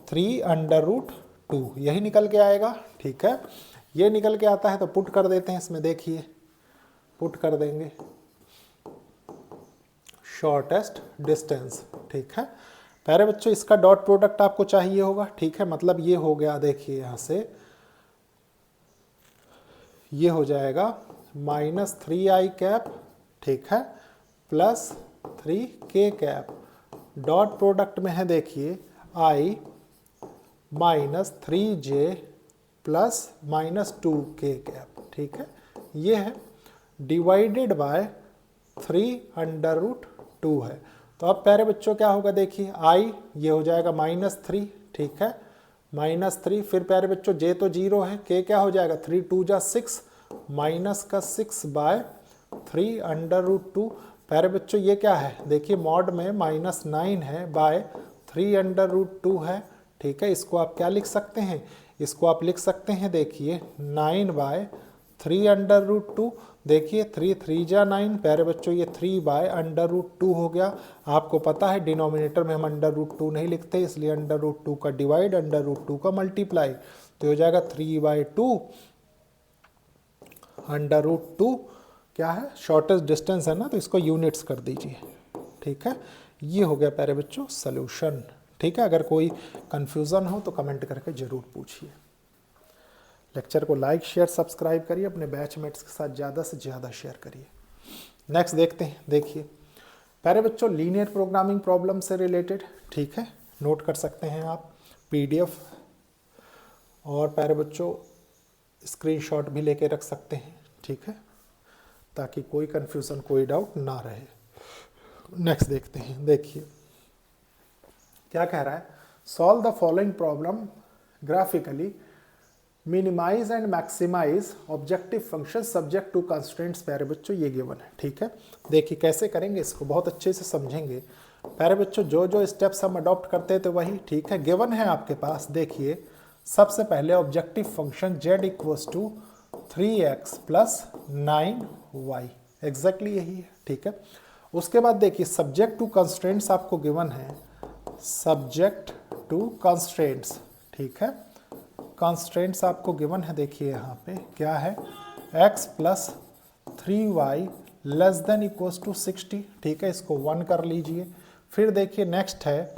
3 अंडर रूट 2 यही निकल के आएगा। ठीक है, ये निकल के आता है तो पुट कर देते हैं इसमें, देखिए पुट कर देंगे शॉर्टेस्ट डिस्टेंस। ठीक है प्यारे बच्चों, इसका डॉट प्रोडक्ट आपको चाहिए होगा। ठीक है, मतलब ये हो गया, देखिए यहाँ से ये हो जाएगा -3i कैप, ठीक है, +3k कैप। डॉट प्रोडक्ट में है देखिए i -3j +-2k कैप। ठीक है, ये है डिवाइडेड बाय 3√2 है। तो अब प्यारे बच्चों क्या होगा, देखिए i ये हो जाएगा -3, ठीक है, -3, फिर प्यारे बच्चों j तो 0 है, k क्या हो जाएगा 3 2 जा 6 -6/3√2। प्यारे बच्चों ये क्या है, देखिए मॉड में -9 है बाय 3√2 है। ठीक है, इसको आप क्या लिख सकते हैं, इसको आप लिख सकते हैं देखिए 9/3√2। देखिए 3 3 जा 9, प्यारे बच्चों ये 3/√2 हो गया। आपको पता है डिनोमिनेटर में हम √2 नहीं लिखते, इसलिए √2 का डिवाइड √2 का मल्टीप्लाई, तो हो जाएगा 3/2 √2 क्या है, शॉर्टेस्ट डिस्टेंस है ना, तो इसको यूनिट्स कर दीजिए। ठीक है, ये हो गया प्यारे बच्चों सॉल्यूशन। ठीक है, अगर कोई कंफ्यूजन हो तो कमेंट करके जरूर पूछिए। लेक्चर को लाइक शेयर सब्सक्राइब करिए, अपने बैचमेट्स के साथ ज़्यादा से ज़्यादा शेयर करिए। नेक्स्ट देखते हैं, देखिए प्यारे बच्चों लीनियर प्रोग्रामिंग प्रॉब्लम से रिलेटेड, ठीक है, नोट कर सकते हैं आप PDF, और प्यारे बच्चों स्क्रीनशॉट भी लेके रख सकते हैं। ठीक है, ताकि कोई कंफ्यूजन कोई डाउट ना रहे। नेक्स्ट देखते हैं, देखिए क्या कह रहा है, solve the following problem graphically, minimize and maximize objective function subject to constraints. प्यारे बच्चों ये गिवन है। ठीक है, देखिए कैसे करेंगे इसको, बहुत अच्छे से समझेंगे। प्यारे बच्चों जो जो स्टेप्स हम अडॉप्ट करते थे वही, ठीक है, गिवन है आपके पास। देखिए सबसे पहले objective function z = 3x + 9y, exactly यही है। ठीक है, उसके बाद देखिए सब्जेक्ट टू कंस्ट्रेंट्स आपको गिवन है, सब्जेक्ट टू कंस्ट्रेंट्स। ठीक है, कंस्ट्रेंट्स आपको गिवन है, देखिए यहाँ पे क्या है, x + 3y ≤ 60। ठीक है, इसको 1 कर लीजिए। फिर देखिए नेक्स्ट है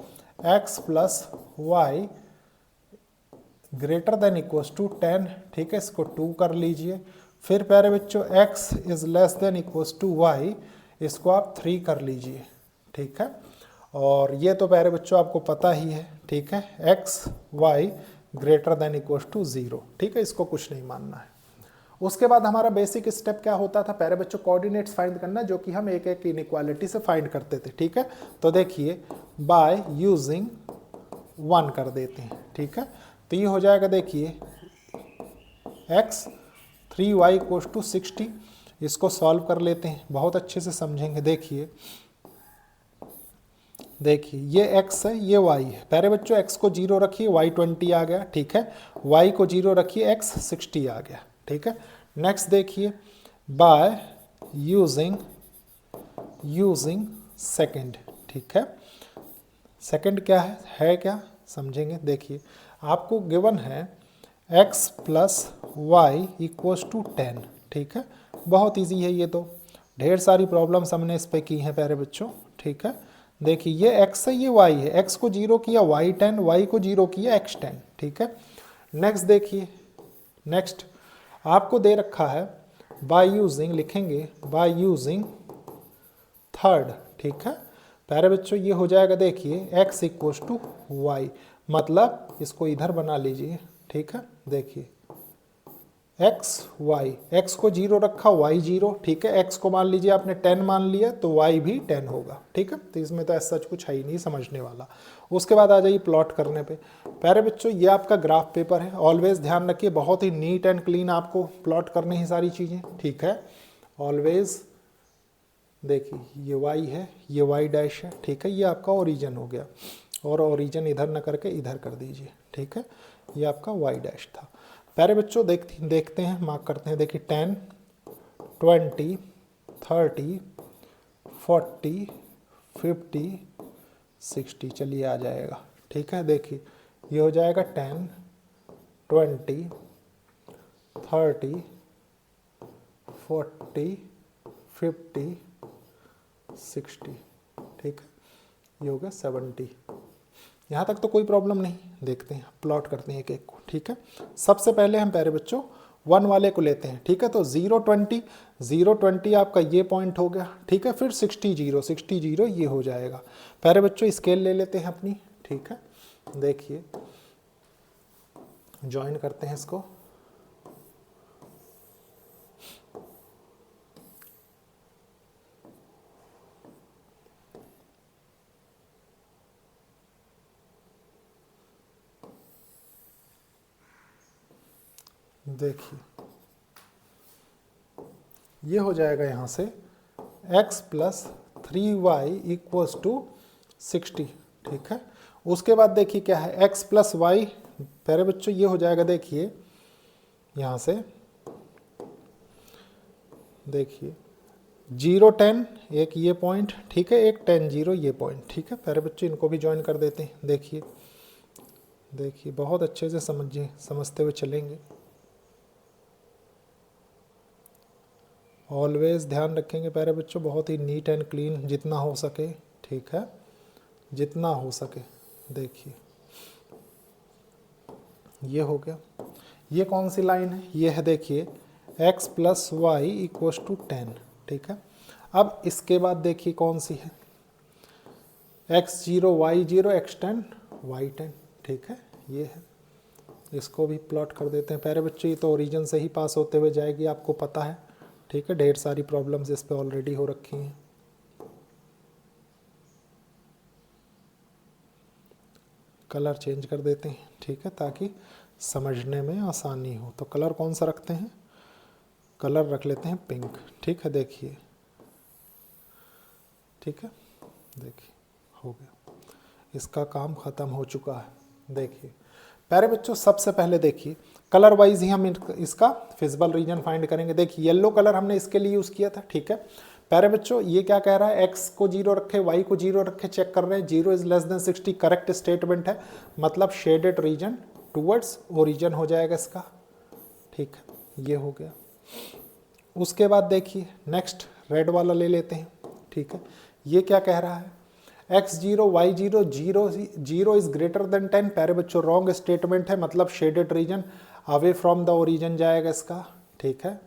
x + y > 10। ठीक है, इसको 2 कर लीजिए। फिर प्यारे बच्चों x < y, इसको आप 3 कर लीजिए। ठीक है, और ये तो प्यारे बच्चों आपको पता ही है। ठीक है, x y > 0। ठीक है, इसको कुछ नहीं मानना है। उसके बाद हमारा बेसिक स्टेप क्या होता था प्यारे बच्चों, कोऑर्डिनेट्स फाइंड करना, जो कि हम एक एक इनइक्वालिटी से फाइंड करते थे। ठीक है, तो देखिए बाय यूजिंग 1 कर देते हैं। ठीक है, तो ये हो जाएगा, देखिए x 3y = 60। इसको सॉल्व कर लेते हैं, बहुत अच्छे से समझेंगे। देखिए ये x है, ये y है। प्यारे बच्चों x को 0 रखिए, y 20 आ गया। ठीक है, y को 0 रखिए, x 60 आ गया। ठीक है, नेक्स्ट देखिए बाय यूजिंग सेकंड। ठीक है, सेकंड क्या है क्या समझेंगे। देखिए आपको गिवन है x + y = 10। ठीक है, बहुत इजी है, ये तो ढेर सारी प्रॉब्लम्स हमने इस पे की हैं प्यारे बच्चों। ठीक है, देखिए ये x है, ये y है, x को 0 किया y 10, y को 0 किया x 10। ठीक है, नेक्स्ट देखिए, नेक्स्ट आपको दे रखा है बाय यूजिंग, लिखेंगे बाय यूजिंग थर्ड। ठीक है, प्यारे बच्चों ये हो जाएगा, देखिए x = y, मतलब इसको इधर बना लीजिए। ठीक है, देखिए x y, x को 0 रखा, y 0। ठीक है, x को मान लीजिए आपने 10 मान लिया, तो y भी 10 होगा। ठीक है, तो इसमें तो ऐसा कुछ है ही नहीं समझने वाला। उसके बाद आ जाइए प्लॉट करने पे। प्यारे बच्चों ये आपका ग्राफ पेपर है, ऑलवेज ध्यान रखिए, बहुत ही नीट एंड क्लीन आपको प्लॉट करनी है सारी चीज़ें। ठीक है, ऑलवेज देखिए ये y है, ये y' है। ठीक है, ये आपका ओरिजिन हो गया, और ओरिजिन इधर न करके इधर कर दीजिए। ठीक है, ये आपका y' था। प्यारे बच्चों देखते हैं, मार्क करते हैं। देखिए 10 20 30 40 50 60, चलिए आ जाएगा। ठीक है, देखिए ये हो जाएगा 10 20, 30, 40, 50, 60, ठीक है, ये हो गया 70। यहाँ तक तो कोई प्रॉब्लम नहीं। देखते हैं, प्लॉट करते हैं एक एक को, ठीक है। सबसे पहले हम प्यारे बच्चों 1 वाले को लेते हैं, ठीक है। तो 0, 20, 0, 20 आपका ये पॉइंट हो गया, ठीक है। फिर 60, 0, 60, 0 ये हो जाएगा। प्यारे बच्चों स्केल ले लेते हैं अपनी, ठीक है। देखिए ज्वाइन करते हैं इसको, देखिए ये हो जाएगा यहाँ से x + 3y = 60, ठीक है। उसके बाद देखिए क्या है, x + y, प्यारे बच्चों ये हो जाएगा, देखिए यहाँ से देखिए 0, 10 एक ये पॉइंट, ठीक है, एक 10, 0 ये पॉइंट, ठीक है। प्यारे बच्चों इनको भी ज्वाइन कर देते हैं। देखिए देखिए बहुत अच्छे से समझिए, समझते हुए चलेंगे। ऑलवेज ध्यान रखेंगे प्यारे बच्चों, बहुत ही नीट एंड क्लीन जितना हो सके, ठीक है, जितना हो सके। देखिए ये हो गया। ये कौन सी लाइन है, ये है देखिए x + y = 10, ठीक है। अब इसके बाद देखिए कौन सी है, x0, y0, x10, y10, ठीक है, ये है। इसको भी प्लॉट कर देते हैं प्यारे बच्चों। ये तो ओरिजिन से ही पास होते हुए जाएगी, आपको पता है, ठीक है। ढेर सारी प्रॉब्लम्स इस पे ऑलरेडी हो रखी हैं। कलर चेंज कर देते हैं, ठीक है, ताकि समझने में आसानी हो। तो कलर कौन सा रखते हैं, कलर रख लेते हैं पिंक, ठीक है। देखिए ठीक है, देखिए हो गया, इसका काम ख़त्म हो चुका है। देखिए प्यारे बच्चों सबसे पहले देखिए कलर वाइज ही हम इसका फिजिबल रीजन फाइंड करेंगे। देखिए येलो कलर हमने इसके लिए यूज़ किया था, ठीक है। प्यारे बच्चों ये क्या कह रहा है, x को 0 रखे, y को 0 रखे, चेक कर रहे हैं 0 > 60, करेक्ट स्टेटमेंट है, मतलब शेडेड रीजन टूवर्ड्स ओरिजिन हो जाएगा इसका, ठीक है, ये हो गया। उसके बाद देखिए नेक्स्ट रेड वाला ले लेते हैं, ठीक है। ये क्या कह रहा है, x0, y0, 0 is greater than 10, प्यारे बच्चों रॉन्ग स्टेटमेंट है, मतलब shaded region away from the origin जाएगा इसका, ठीक है।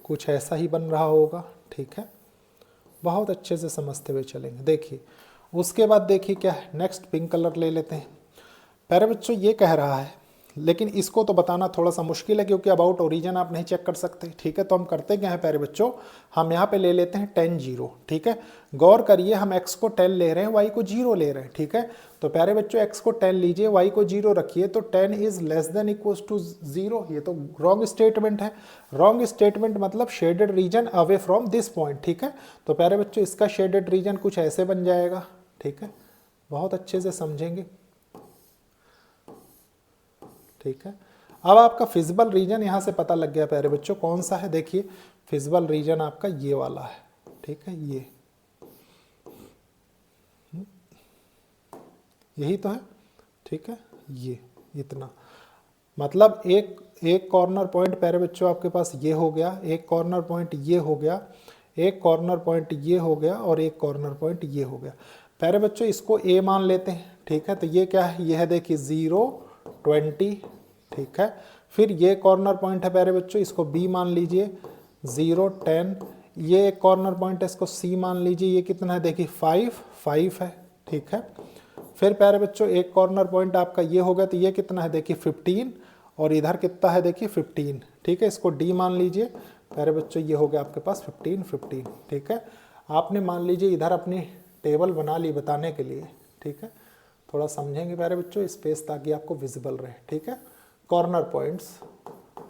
कुछ ऐसा ही बन रहा होगा, ठीक है। बहुत अच्छे से समझते हुए चलेंगे। देखिए उसके बाद देखिए क्या है, नेक्स्ट पिंक कलर ले लेते हैं। प्यारे बच्चों ये कह रहा है, लेकिन इसको तो बताना थोड़ा सा मुश्किल है क्योंकि अबाउट ओरिजिन आप नहीं चेक कर सकते, ठीक है। तो हम करते क्या है प्यारे बच्चों, हम यहाँ पे ले लेते हैं 10, 0, ठीक है। गौर करिए हम x को 10 ले रहे हैं, y को 0 ले रहे हैं, ठीक है। तो प्यारे बच्चों x को 10 लीजिए, y को 0 रखिए, तो 10 is less than equals to 0। ये तो रॉन्ग स्टेटमेंट है। रॉन्ग स्टेटमेंट मतलब shaded region away from this point, ठीक है। तो प्यारे बच्चों इसका शेडेड रीजन कुछ ऐसे बन जाएगा, ठीक है। बहुत अच्छे से समझेंगे, ठीक है। अब आपका फिजिबल रीजन यहाँ से पता लग गया प्यारे बच्चों कौन सा है। देखिए फिजिबल रीजन आपका ये वाला है, ठीक है, ये यही तो है, ठीक है। ये इतना मतलब एक कॉर्नर पॉइंट प्यारे बच्चों आपके पास ये हो गया, एक कॉर्नर पॉइंट ये हो गया, एक कॉर्नर पॉइंट ये हो गया और एक कॉर्नर पॉइंट ये हो गया। प्यारे बच्चों इसको a मान लेते हैं, ठीक है। तो ये क्या है, ये है देखिए 0, 20, ठीक है। फिर ये कॉर्नर पॉइंट है प्यारे बच्चों, इसको b मान लीजिए 0, 10। ये एक कॉर्नर पॉइंट है, इसको c मान लीजिए, ये कितना है देखिए 5 है, ठीक है। फिर प्यारे बच्चों एक कॉर्नर पॉइंट आपका ये हो गया, तो ये कितना है देखिए 15, और इधर कितना है देखिए 15, ठीक है। इसको d मान लीजिए प्यारे बच्चों, ये हो गया आपके पास 15, 15, ठीक है। आपने मान लीजिए इधर अपनी टेबल बना ली बताने के लिए, ठीक है। थोड़ा समझेंगे प्यारे बच्चों स्पेस ताकि आपको विजिबल रहे, ठीक है। कॉर्नर पॉइंट्स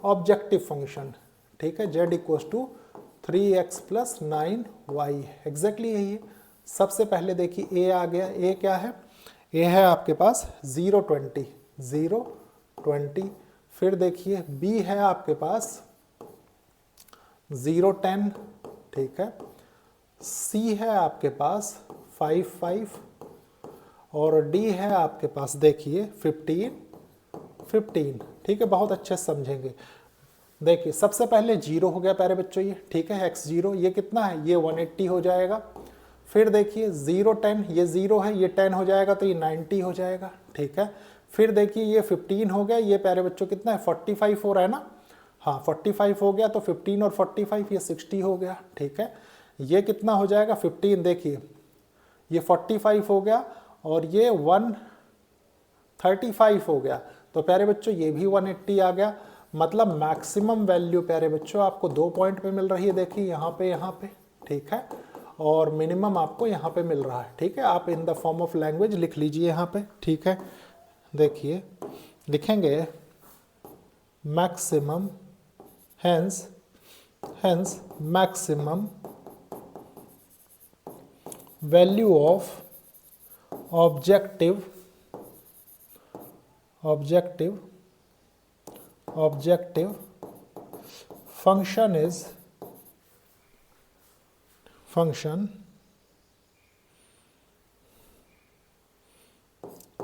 ऑब्जेक्टिव फंक्शन, ठीक है, z = 3x + 9y, एग्जैक्टली यही है। सबसे पहले देखिए a आ गया, a क्या है, a है आपके पास 0, 20, 0, 20। फिर देखिए b है आपके पास 0, 10, ठीक है। c है आपके पास 5, 5, और डी है आपके पास देखिए 15, ठीक है, बहुत अच्छे से समझेंगे। देखिए सबसे पहले 0 हो गया प्यारे बच्चों ये, ठीक है, x0 ये कितना है, ये 180 हो जाएगा। फिर देखिए 0 10, ये 0 है, ये 10 हो जाएगा तो ये 90 हो जाएगा, ठीक है। फिर देखिए ये 15 हो गया, ये प्यारे बच्चों कितना है 45 हो रहा है ना, हाँ 45 हो गया, तो 15 और 45 ये 60 हो गया, ठीक है। ये कितना हो जाएगा 15, देखिए ये 45 हो गया और ये 135 हो गया, तो प्यारे बच्चों ये भी 180 आ गया। मतलब मैक्सिमम वैल्यू प्यारे बच्चों आपको 2 पॉइंट पे मिल रही है, देखिए यहाँ पे, ठीक है, और मिनिमम आपको यहाँ पे मिल रहा है, ठीक है। आप in the form of language लिख लीजिए यहाँ पे, ठीक है। देखिए लिखेंगे maximum, hence maximum value of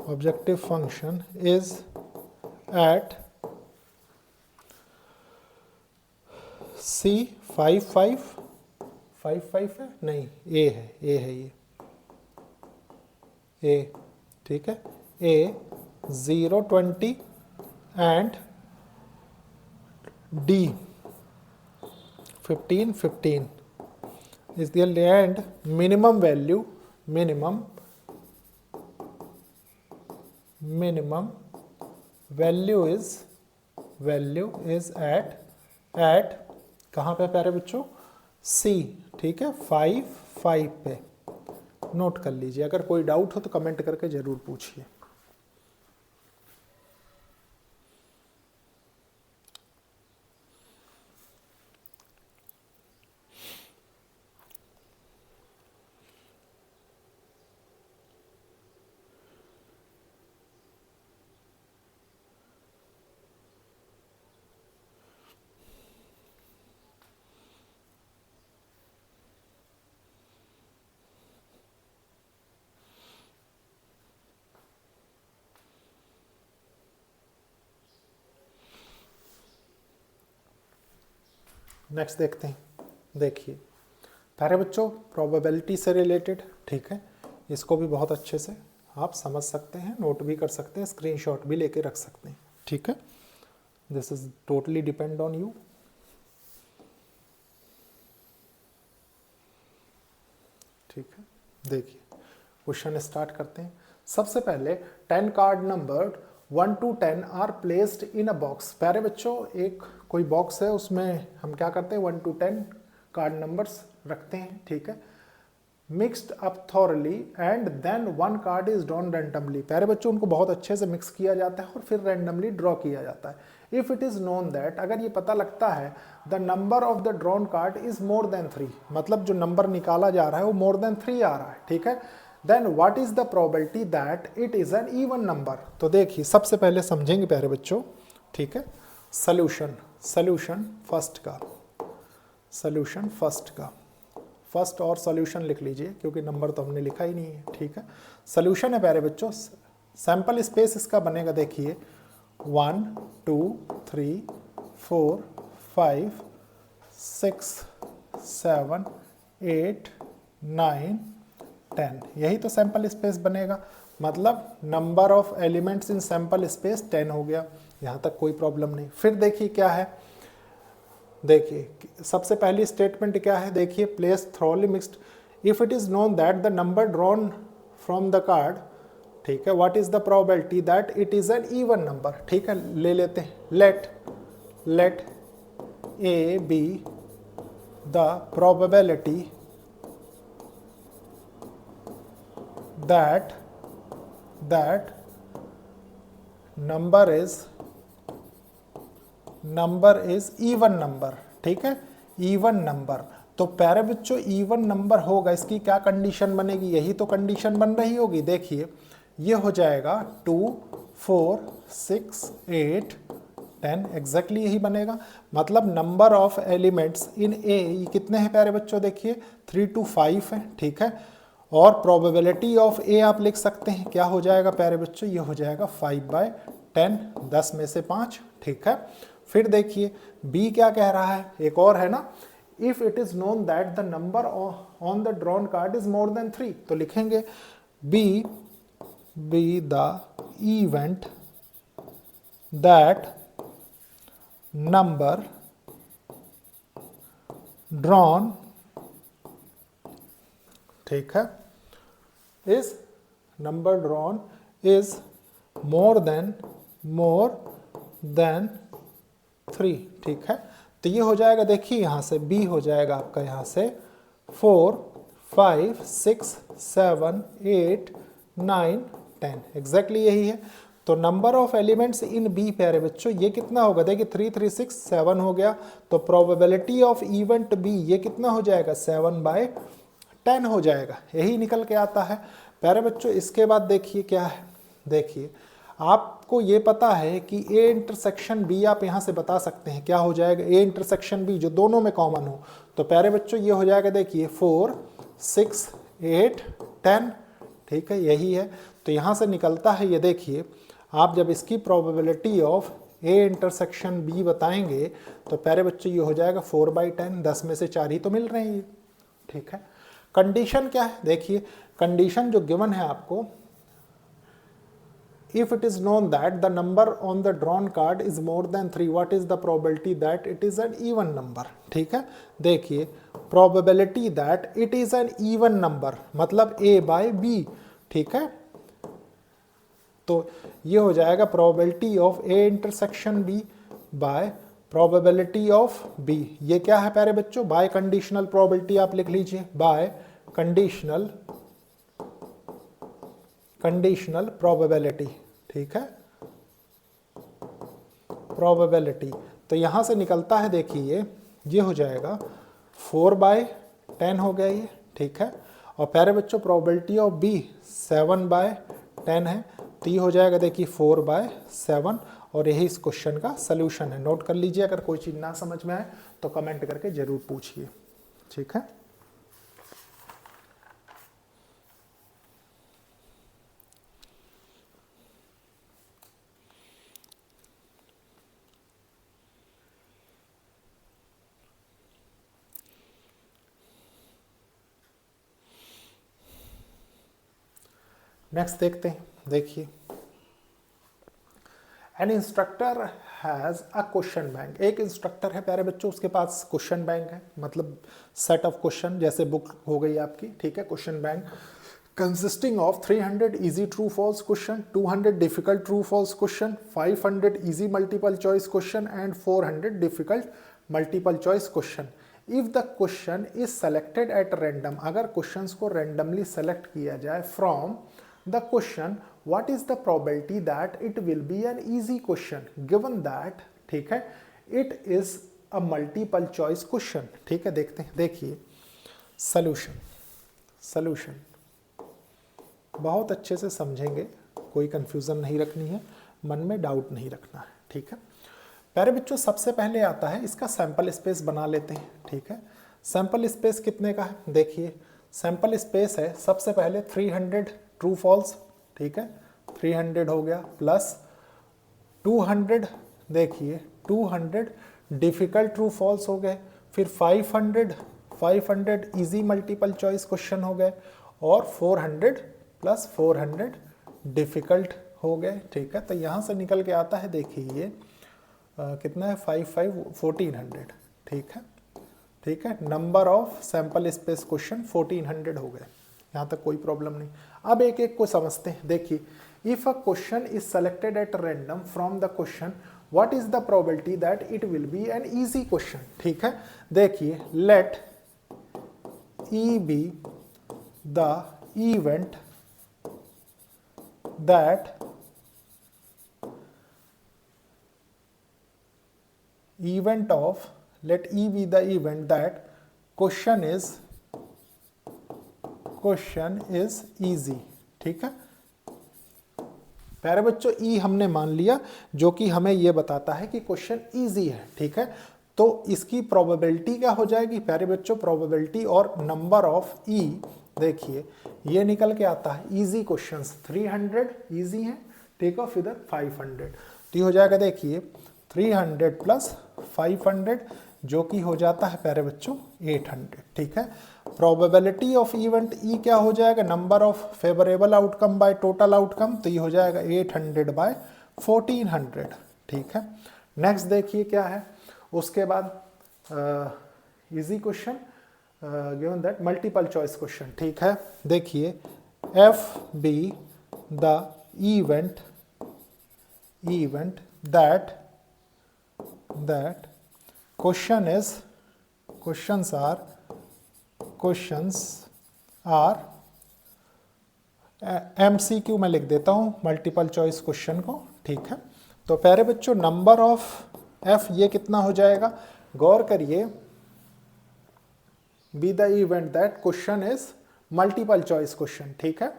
objective function is at C 55 है नहीं, A है ये A, ठीक है, A 0 20 and D 15 is the and minimum value is at कहाँ पे प्यारे बच्चों, C, ठीक है, 5 पे। नोट कर लीजिए, अगर कोई डाउट हो तो कमेंट करके जरूर पूछिए। नेक्स्ट देखते हैं, देखिए प्यारे बच्चों प्रोबेबिलिटी से रिलेटेड, ठीक है, इसको भी बहुत अच्छे से आप समझ सकते हैं, नोट भी कर सकते हैं, स्क्रीनशॉट भी लेके रख सकते हैं, ठीक है। This is totally depend on you. ठीक है, देखिए क्वेश्चन स्टार्ट करते हैं। सबसे पहले 10 card number 1 to 10 are placed in a box. प्यारे बच्चों एक कोई बॉक्स है, उसमें हम क्या करते हैं 1 to 10 कार्ड नंबर्स रखते हैं, ठीक है। Mixed up thoroughly and then 1 card is drawn randomly. प्यारे बच्चों उनको बहुत अच्छे से मिक्स किया जाता है और फिर रैंडमली ड्रॉ किया जाता है। If it is known that, अगर ये पता लगता है the number of the drawn card is more than 3, मतलब जो नंबर निकाला जा रहा है वो मोर देन 3 आ रहा है, ठीक है, then what is the probability that it is an even number. तो देखिए सबसे पहले समझेंगे प्यारे बच्चों, ठीक है, सॉल्यूशन फर्स्ट का फर्स्ट और सॉल्यूशन लिख लीजिए क्योंकि नंबर तो हमने लिखा ही नहीं है, ठीक है। सॉल्यूशन है प्यारे बच्चों, सैंपल स्पेस इसका बनेगा, देखिए 1 2 3 4 5 6 7 8 9 10, यही तो सैंपल स्पेस बनेगा, मतलब number of elements in sample space 10 हो गया, यहाँ तक कोई प्रॉब्लम नहीं। फिर देखिए क्या है, देखिए सबसे पहली स्टेटमेंट क्या है, देखिए place thoroughly mixed if it is known that the number drawn from the card, ठीक है, what is the probability that it is an even number, ठीक है। ले लेते हैं, let A be the probability that number is even number, ठीक है, even number. तो प्यारे बच्चों इवन नंबर होगा, इसकी क्या कंडीशन बनेगी, यही तो कंडीशन बन रही होगी। देखिए ये हो जाएगा 2 4 6 8 10, एग्जैक्टली यही बनेगा, मतलब नंबर ऑफ एलिमेंट्स इन ए कितने हैं प्यारे बच्चों, देखिए 3 to 5 है, ठीक है। और प्रोबेबिलिटी ऑफ ए आप लिख सकते हैं, क्या हो जाएगा प्यारे बच्चों, ये हो जाएगा 5/10, 10 में से 5, ठीक है। फिर देखिए बी क्या कह रहा है, एक और है ना, if it is known that the number on the drawn card is more than 3, तो लिखेंगे B the event that number drawn, ठीक है, is number drawn is more than 3, ठीक है। तो ये हो जाएगा, देखिए यहां से बी हो जाएगा आपका यहां से 4, 5, 6, 7, 8, 9, 10, एग्जैक्टली यही है। तो number of elements in B प्यारे बच्चों ये कितना होगा, देखिए 3, 3, 6, 7 हो गया, तो प्रोबेबिलिटी ऑफ इवेंट बी ये कितना हो जाएगा, 7/10 हो जाएगा, यही निकल के आता है प्यारे बच्चों। इसके बाद देखिए क्या है, देखिए आपको ये पता है कि ए इंटरसेक्शन बी आप यहाँ से बता सकते हैं, क्या हो जाएगा, ए इंटरसेक्शन बी जो दोनों में कॉमन हो, तो प्यारे बच्चों ये हो जाएगा, देखिए 4, 6, 8, 10, ठीक है, यही है। तो यहाँ से निकलता है ये, देखिए आप जब इसकी probability of A intersection B बताएंगे तो प्यारे बच्चों ये हो जाएगा 4/10, 10 में से 4 ही तो मिल रहे हैं ये, ठीक है। कंडीशन क्या है, देखिए कंडीशन जो गिवन है आपको, if it is known that the number on the drawn card is more than 3, what is the probability that it is an even number, ठीक है। देखिए probability that it is an even number मतलब a/b, ठीक है। तो ये हो जाएगा probability of a intersection b by probability of b, ये क्या है प्यारे बच्चों, by conditional probability आप लिख लीजिए, by conditional probability, ठीक है, probability। तो यहां से निकलता है, देखिए ये हो जाएगा 4/10 हो गया ये, ठीक है। और प्यारे बच्चों प्रोबेबिलिटी ऑफ बी 7/10 है, तो ये हो जाएगा देखिए 4/7, और यही इस क्वेश्चन का सलूशन है। नोट कर लीजिए, अगर कोई चीज़ ना समझ में आए तो कमेंट करके जरूर पूछिए, ठीक है। नेक्स्ट देखते हैं, देखिए an instructor has a question bank, एक इंस्ट्रक्टर है प्यारे बच्चों, उसके पास क्वेश्चन बैंक है, मतलब सेट ऑफ क्वेश्चन, जैसे बुक हो गई आपकी, ठीक है, question bank consisting of 300 easy true false question, 200 difficult true false question, 500 easy multiple choice question and 400 difficult multiple choice question. If the question is selected at random, अगर questions को randomly select किया जाए from the question, what is the probability that it will be an easy question given that, ठीक है, it is a multiple choice question, ठीक है। देखते हैं, देखिए सॉल्यूशन बहुत अच्छे से समझेंगे, कोई कंफ्यूजन नहीं रखनी है, मन में डाउट नहीं रखना है, ठीक है। प्यारे बच्चों सबसे पहले आता है इसका सैंपल स्पेस बना लेते हैं, ठीक है। सैंपल स्पेस कितने का है, देखिए सैंपल स्पेस है सबसे पहले 300 ट्रू फॉल्स, ठीक है, 300 हो गया, प्लस 200, देखिए 200 डिफिकल्ट ट्रू फॉल्स हो गए, फिर 500 इजी मल्टीपल चॉइस क्वेश्चन हो गए, और 400 प्लस 400 डिफिकल्ट हो गए, ठीक है। तो यहाँ से निकल के आता है, देखिए ये कितना है, 1400, ठीक है। Number of sample space question 1400 हो गए, यहाँ तक कोई प्रॉब्लम नहीं। अब एक एक को समझते हैं, देखिए if a question is selected at random from the question, what is the probability that it will be an easy question, ठीक है। देखिए let E B the event that event of, let E be the event that question is easy, ठीक है। प्यारे बच्चों ई हमने मान लिया, जो कि हमें ये बताता है कि क्वेश्चन इजी है, ठीक है। तो इसकी प्रोबेबिलिटी क्या हो जाएगी प्यारे बच्चों, प्रोबेबिलिटी और नंबर ऑफ ई देखिए ये निकल के आता है इजी क्वेश्चंस, 300 इजी है, टेक ऑफ इधर 500, तो ये हो जाएगा देखिए 300 प्लस 500 जो कि हो जाता है प्यारे बच्चों 800, ठीक है। प्रोबेबिलिटी ऑफ इवेंट ई क्या हो जाएगा, number of favourable outcome by total outcome, तो ये हो जाएगा 800 बाय 1400, ठीक है। नेक्स्ट देखिए क्या है, उसके बाद easy question given that multiple choice question, ठीक है। देखिए F B the event that questions are MCQ में लिख देता हूँ मल्टीपल चॉइस क्वेश्चन को, ठीक है। तो प्यारे बच्चों नंबर ऑफ एफ ये कितना हो जाएगा, गौर करिए, B the event that question is multiple choice question, ठीक है।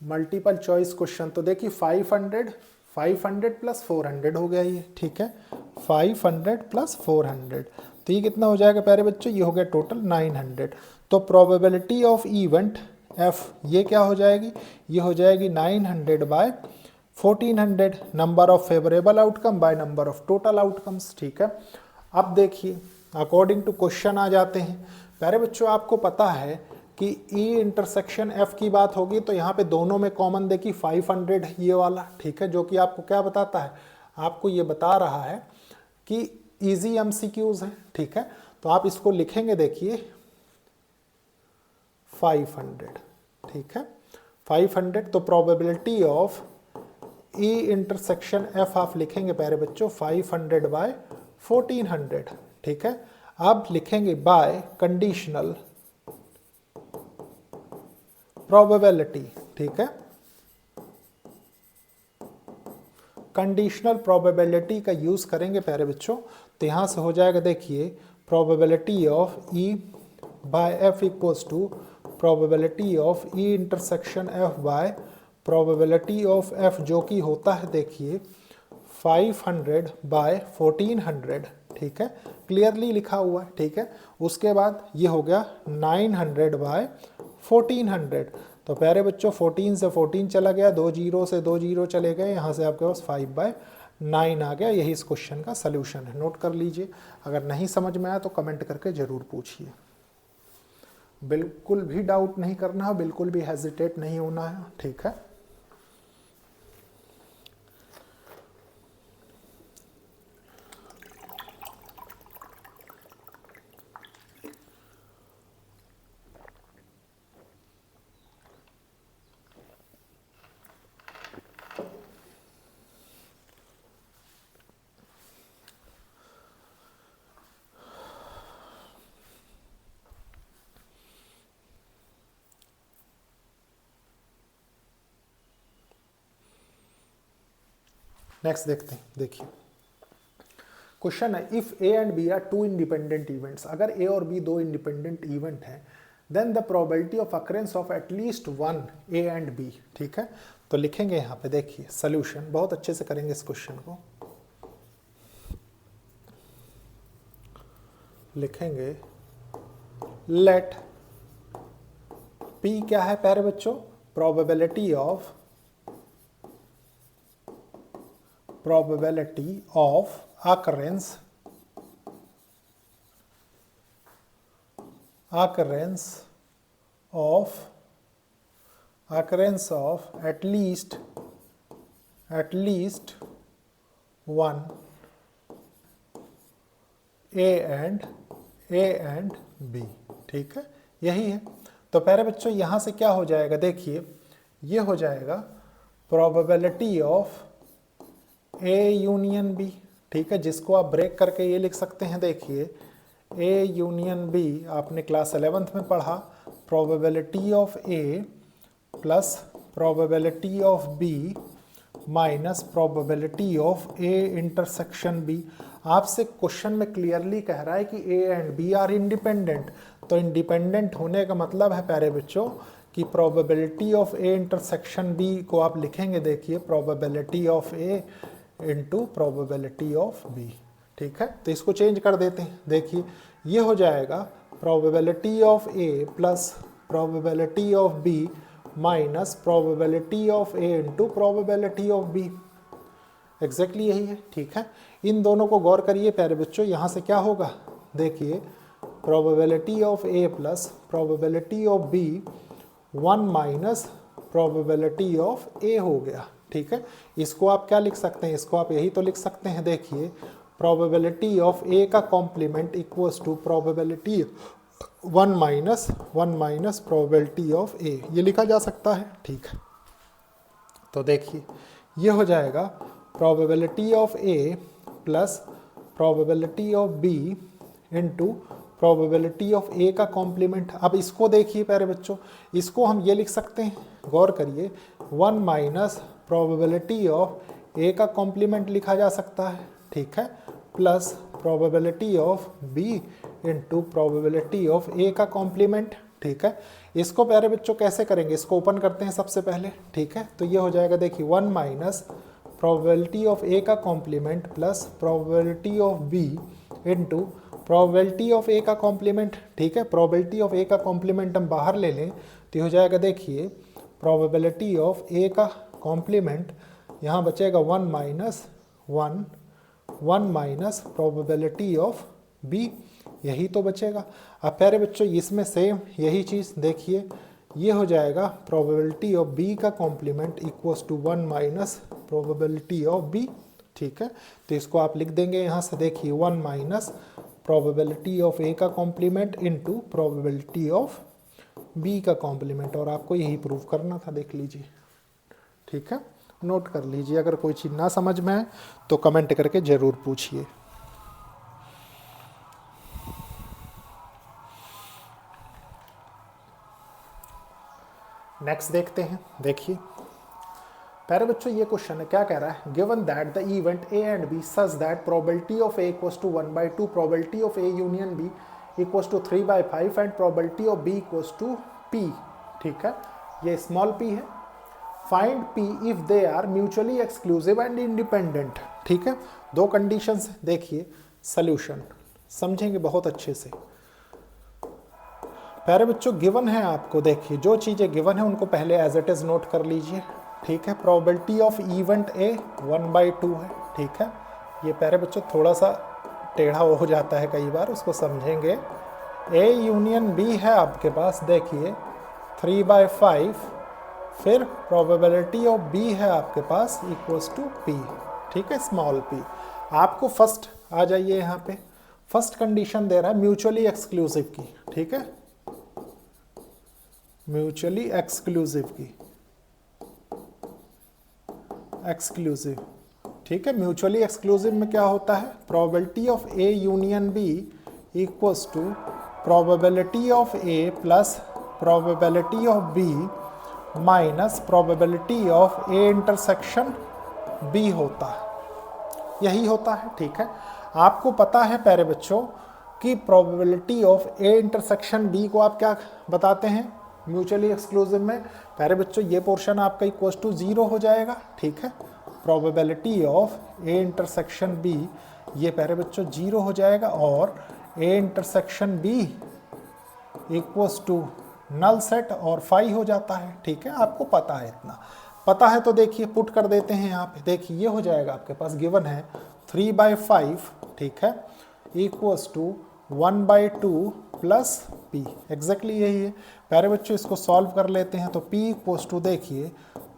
मल्टीपल चॉइस क्वेश्चन तो देखिए 500 प्लस 400 हो गया ये, ठीक है। 500 प्लस 400 तो ये कितना हो जाएगा प्यारे बच्चों, ये हो गया टोटल 900। तो प्रोबेबिलिटी ऑफ इवेंट एफ ये क्या हो जाएगी, ये हो जाएगी 900 by 1400, number of favourable outcome by number of total outcomes, ठीक है। अब देखिए अकॉर्डिंग टू क्वेश्चन आ जाते हैं। प्यारे बच्चों आपको पता है कि E इंटरसेक्शन F की बात होगी तो यहाँ पे दोनों में कॉमन देखिए 500 ये वाला, ठीक है, जो कि आपको क्या बताता है, आपको ये बता रहा है कि इजी MCQs है, ठीक है। तो आप इसको लिखेंगे देखिए 500, ठीक है, 500। तो probability of E intersection F आप लिखेंगे प्यारे बच्चों 500 बाय 1400, ठीक है। अब लिखेंगे बाय कंडीशनल प्रोबेबिलिटी, ठीक है। कंडीशनल प्रोबेबिलिटी का यूज करेंगे प्यारे बच्चों, तो यहां से हो जाएगा देखिए probability of E by F equals to probability of E intersection F by probability of F जो कि होता है देखिए 500 बाय 1400, ठीक है, क्लियरली लिखा हुआ है, ठीक है। उसके बाद ये हो गया 900 बाय 1400, तो प्यारे बच्चों 14 से 14 चला गया, 2 जीरो से 2 जीरो चले गए, यहाँ से आपके पास 5/9 आ गया। यही इस क्वेश्चन का सल्यूशन है, नोट कर लीजिए। अगर नहीं समझ में आया तो कमेंट करके ज़रूर पूछिए, बिल्कुल भी डाउट नहीं करना है, बिल्कुल भी हेजिटेट नहीं होना है, ठीक है। नेक्स्ट देखते हैं, देखिए क्वेश्चन है if A and B are two independent events, अगर ए और बी दो इंडिपेंडेंट इवेंट हैं, then the probability of occurrence of at least one A and B, ठीक है। तो लिखेंगे यहाँ पे देखिए सॉल्यूशन, बहुत अच्छे से करेंगे इस क्वेश्चन को, लिखेंगे लेट पी क्या है प्यारे बच्चों, probability of occurrence of at least one A and B, ठीक है, यही है। तो प्यारे बच्चों यहां से क्या हो जाएगा, देखिए ये हो जाएगा probability of A union B, ठीक है, जिसको आप ब्रेक करके ये लिख सकते हैं, देखिए A यूनियन B आपने क्लास 11th में पढ़ा, probability of A plus probability of B minus probability of A intersection B। आपसे क्वेश्चन में क्लियरली कह रहा है कि A and B are independent, तो इंडिपेंडेंट होने का मतलब है प्यारे बच्चों कि probability of A intersection B को आप लिखेंगे देखिए probability of A into probability of B, ठीक है। तो इसको चेंज कर देते हैं, देखिए ये हो जाएगा probability of A plus probability of B minus probability of A into probability of B. Exactly यही है, ठीक है। इन दोनों को गौर करिए प्यारे बच्चों, यहाँ से क्या होगा, देखिए probability of A plus probability of b 1 minus probability of a हो गया, ठीक है। इसको आप क्या लिख सकते हैं, इसको आप यही तो लिख सकते हैं, देखिए प्रोबेबिलिटी ऑफ ए का complement equals to probability 1 minus probability of a, ये लिखा जा सकता है, ठीक है। तो देखिए ये हो जाएगा probability of A plus probability of b into probability of ए का कॉम्प्लीमेंट। अब इसको देखिए प्यारे बच्चों, इसको हम ये लिख सकते हैं, गौर करिए 1 माइनस प्रोबेबिलिटी ऑफ ए का कॉम्प्लीमेंट लिखा जा सकता है, ठीक है, plus probability of b into probability of ए का कॉम्प्लीमेंट, ठीक है। इसको प्यारे बच्चों कैसे करेंगे, इसको ओपन करते हैं सबसे पहले, ठीक है। तो ये हो जाएगा, देखिए 1 माइनस प्रोबेबिलिटी ऑफ ए का complement plus probability of b into probability of ए का कॉम्प्लीमेंट, ठीक है। प्रोबेबिलिटी ऑफ ए का कॉम्प्लीमेंट हम बाहर ले लें तो हो जाएगा, देखिए प्रोबेबिलिटी ऑफ ए का कॉम्प्लीमेंट यहाँ बचेगा 1 माइनस प्रोबेबिलिटी ऑफ बी, यही तो बचेगा। अब प्यारे बच्चों इसमें सेम यही चीज़ देखिए, ये हो जाएगा प्रोबेबिलिटी ऑफ बी का complement equals to 1 minus probability of B, ठीक है। तो इसको आप लिख देंगे यहाँ से, देखिए 1 माइनस प्रोबेबिलिटी ऑफ ए का complement into probability of B का कॉम्प्लीमेंट, और आपको यही प्रूव करना था, देख लीजिए, ठीक है। नोट कर लीजिए, अगर कोई चीज़ ना समझ में आए तो कमेंट करके ज़रूर पूछिए। नेक्स्ट देखते हैं, देखिए प्यारे बच्चों ये क्वेश्चन है, क्या कह रहा है, given that the event A and B such that probability of A equals to 1/2, probability of A union B equals to 3/5 and probability of B equals to P, ठीक है। ये स्मॉल पी है। Find P if they are mutually exclusive and independent, ठीक है। दो conditions, देखिए solution समझेंगे बहुत अच्छे से। प्यारे बच्चों गिवन है आपको, देखिए जो चीज़ें गिवन है उनको पहले एज इट इज़ नोट कर लीजिए, ठीक है। प्रोबेबिलिटी ऑफ इवेंट ए 1/2 है, ठीक है। ये प्यारे बच्चों थोड़ा सा टेढ़ा हो जाता है कई बार, उसको समझेंगे। ए यूनियन बी है आपके पास, देखिए 3/5, फिर प्रोबेबिलिटी ऑफ बी है आपके पास इक्वल्स टू पी, ठीक है, स्मॉल पी। आपको फर्स्ट आ जाइए यहाँ पे, फर्स्ट कंडीशन दे रहा है म्यूचुअली एक्सक्लूसिव की, ठीक है, म्यूचुअली एक्सक्लूसिव की, एक्सक्लूसिव, ठीक है। म्यूचुअली एक्सक्लूसिव में क्या होता है, probability of A union B equals to probability of A plus probability of B minus probability of A intersection B होता है, यही होता है, ठीक है। आपको पता है प्यारे बच्चों कि probability of A intersection B को आप क्या बताते हैं म्यूचुअली एक्सक्लूसिव में, प्यारे बच्चों ये पोर्शन आपका इक्वल्स टू 0 हो जाएगा, ठीक है। Probability of A intersection B, ये प्यारे बच्चों 0 हो जाएगा, और A intersection B equals to null set और 5 हो जाता है, ठीक है। आपको पता है, इतना पता है तो देखिए पुट कर देते हैं यहाँ पे, देखिए ये हो जाएगा आपके पास गिवन है 3/5, ठीक है, equals to 1/2 plus P, exactly यही है। प्यारे बच्चों इसको सॉल्व कर लेते हैं, तो p इक्वल्स टू देखिए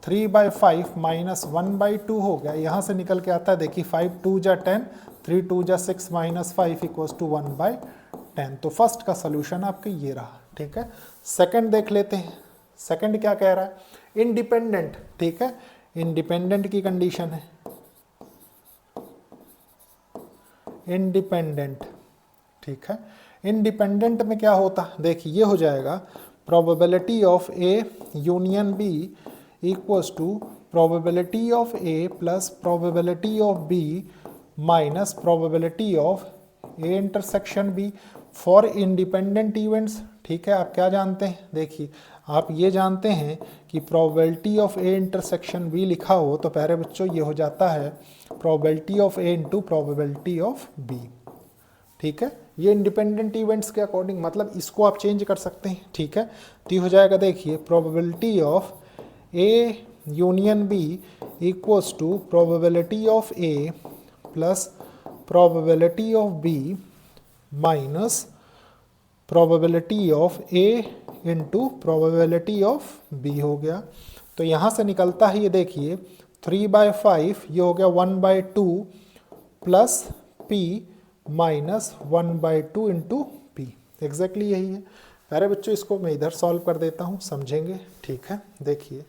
3/5 माइनस 1/2 हो गया, यहाँ से निकल के आता है, देखिए 5 2 जा 10, 3 2 जा 6 माइनस 5 इक्वल्स टू 1/10। तो फर्स्ट का सोल्यूशन आपका ये रहा, ठीक है। सेकंड देख लेते हैं, सेकंड क्या कह रहा है, इंडिपेंडेंट, ठीक है, इंडिपेंडेंट की कंडीशन है, इंडिपेंडेंट, ठीक है। इंडिपेंडेंट में क्या होता है, देखिए ये हो जाएगा probability of A union B equals to probability of A plus probability of B minus probability of A intersection B for independent events, ठीक है। आप क्या जानते हैं, देखिए आप ये जानते हैं कि probability of A intersection B लिखा हो तो प्यारे बच्चों ये हो जाता है probability of A into probability of B. ठीक है, ये इंडिपेंडेंट इवेंट्स के अकॉर्डिंग, मतलब इसको आप चेंज कर सकते हैं। ठीक है, तो ये हो जाएगा, देखिए probability of A union B equals to probability of A plus probability of B minus probability of A into probability of B हो गया। तो यहाँ से निकलता है, ये देखिए 3/5, ये हो गया 1/2 plus P minus 1/2 into P. Exactly यही है। प्यारे बच्चों, इसको मैं इधर सॉल्व कर देता हूँ, समझेंगे। ठीक है, देखिए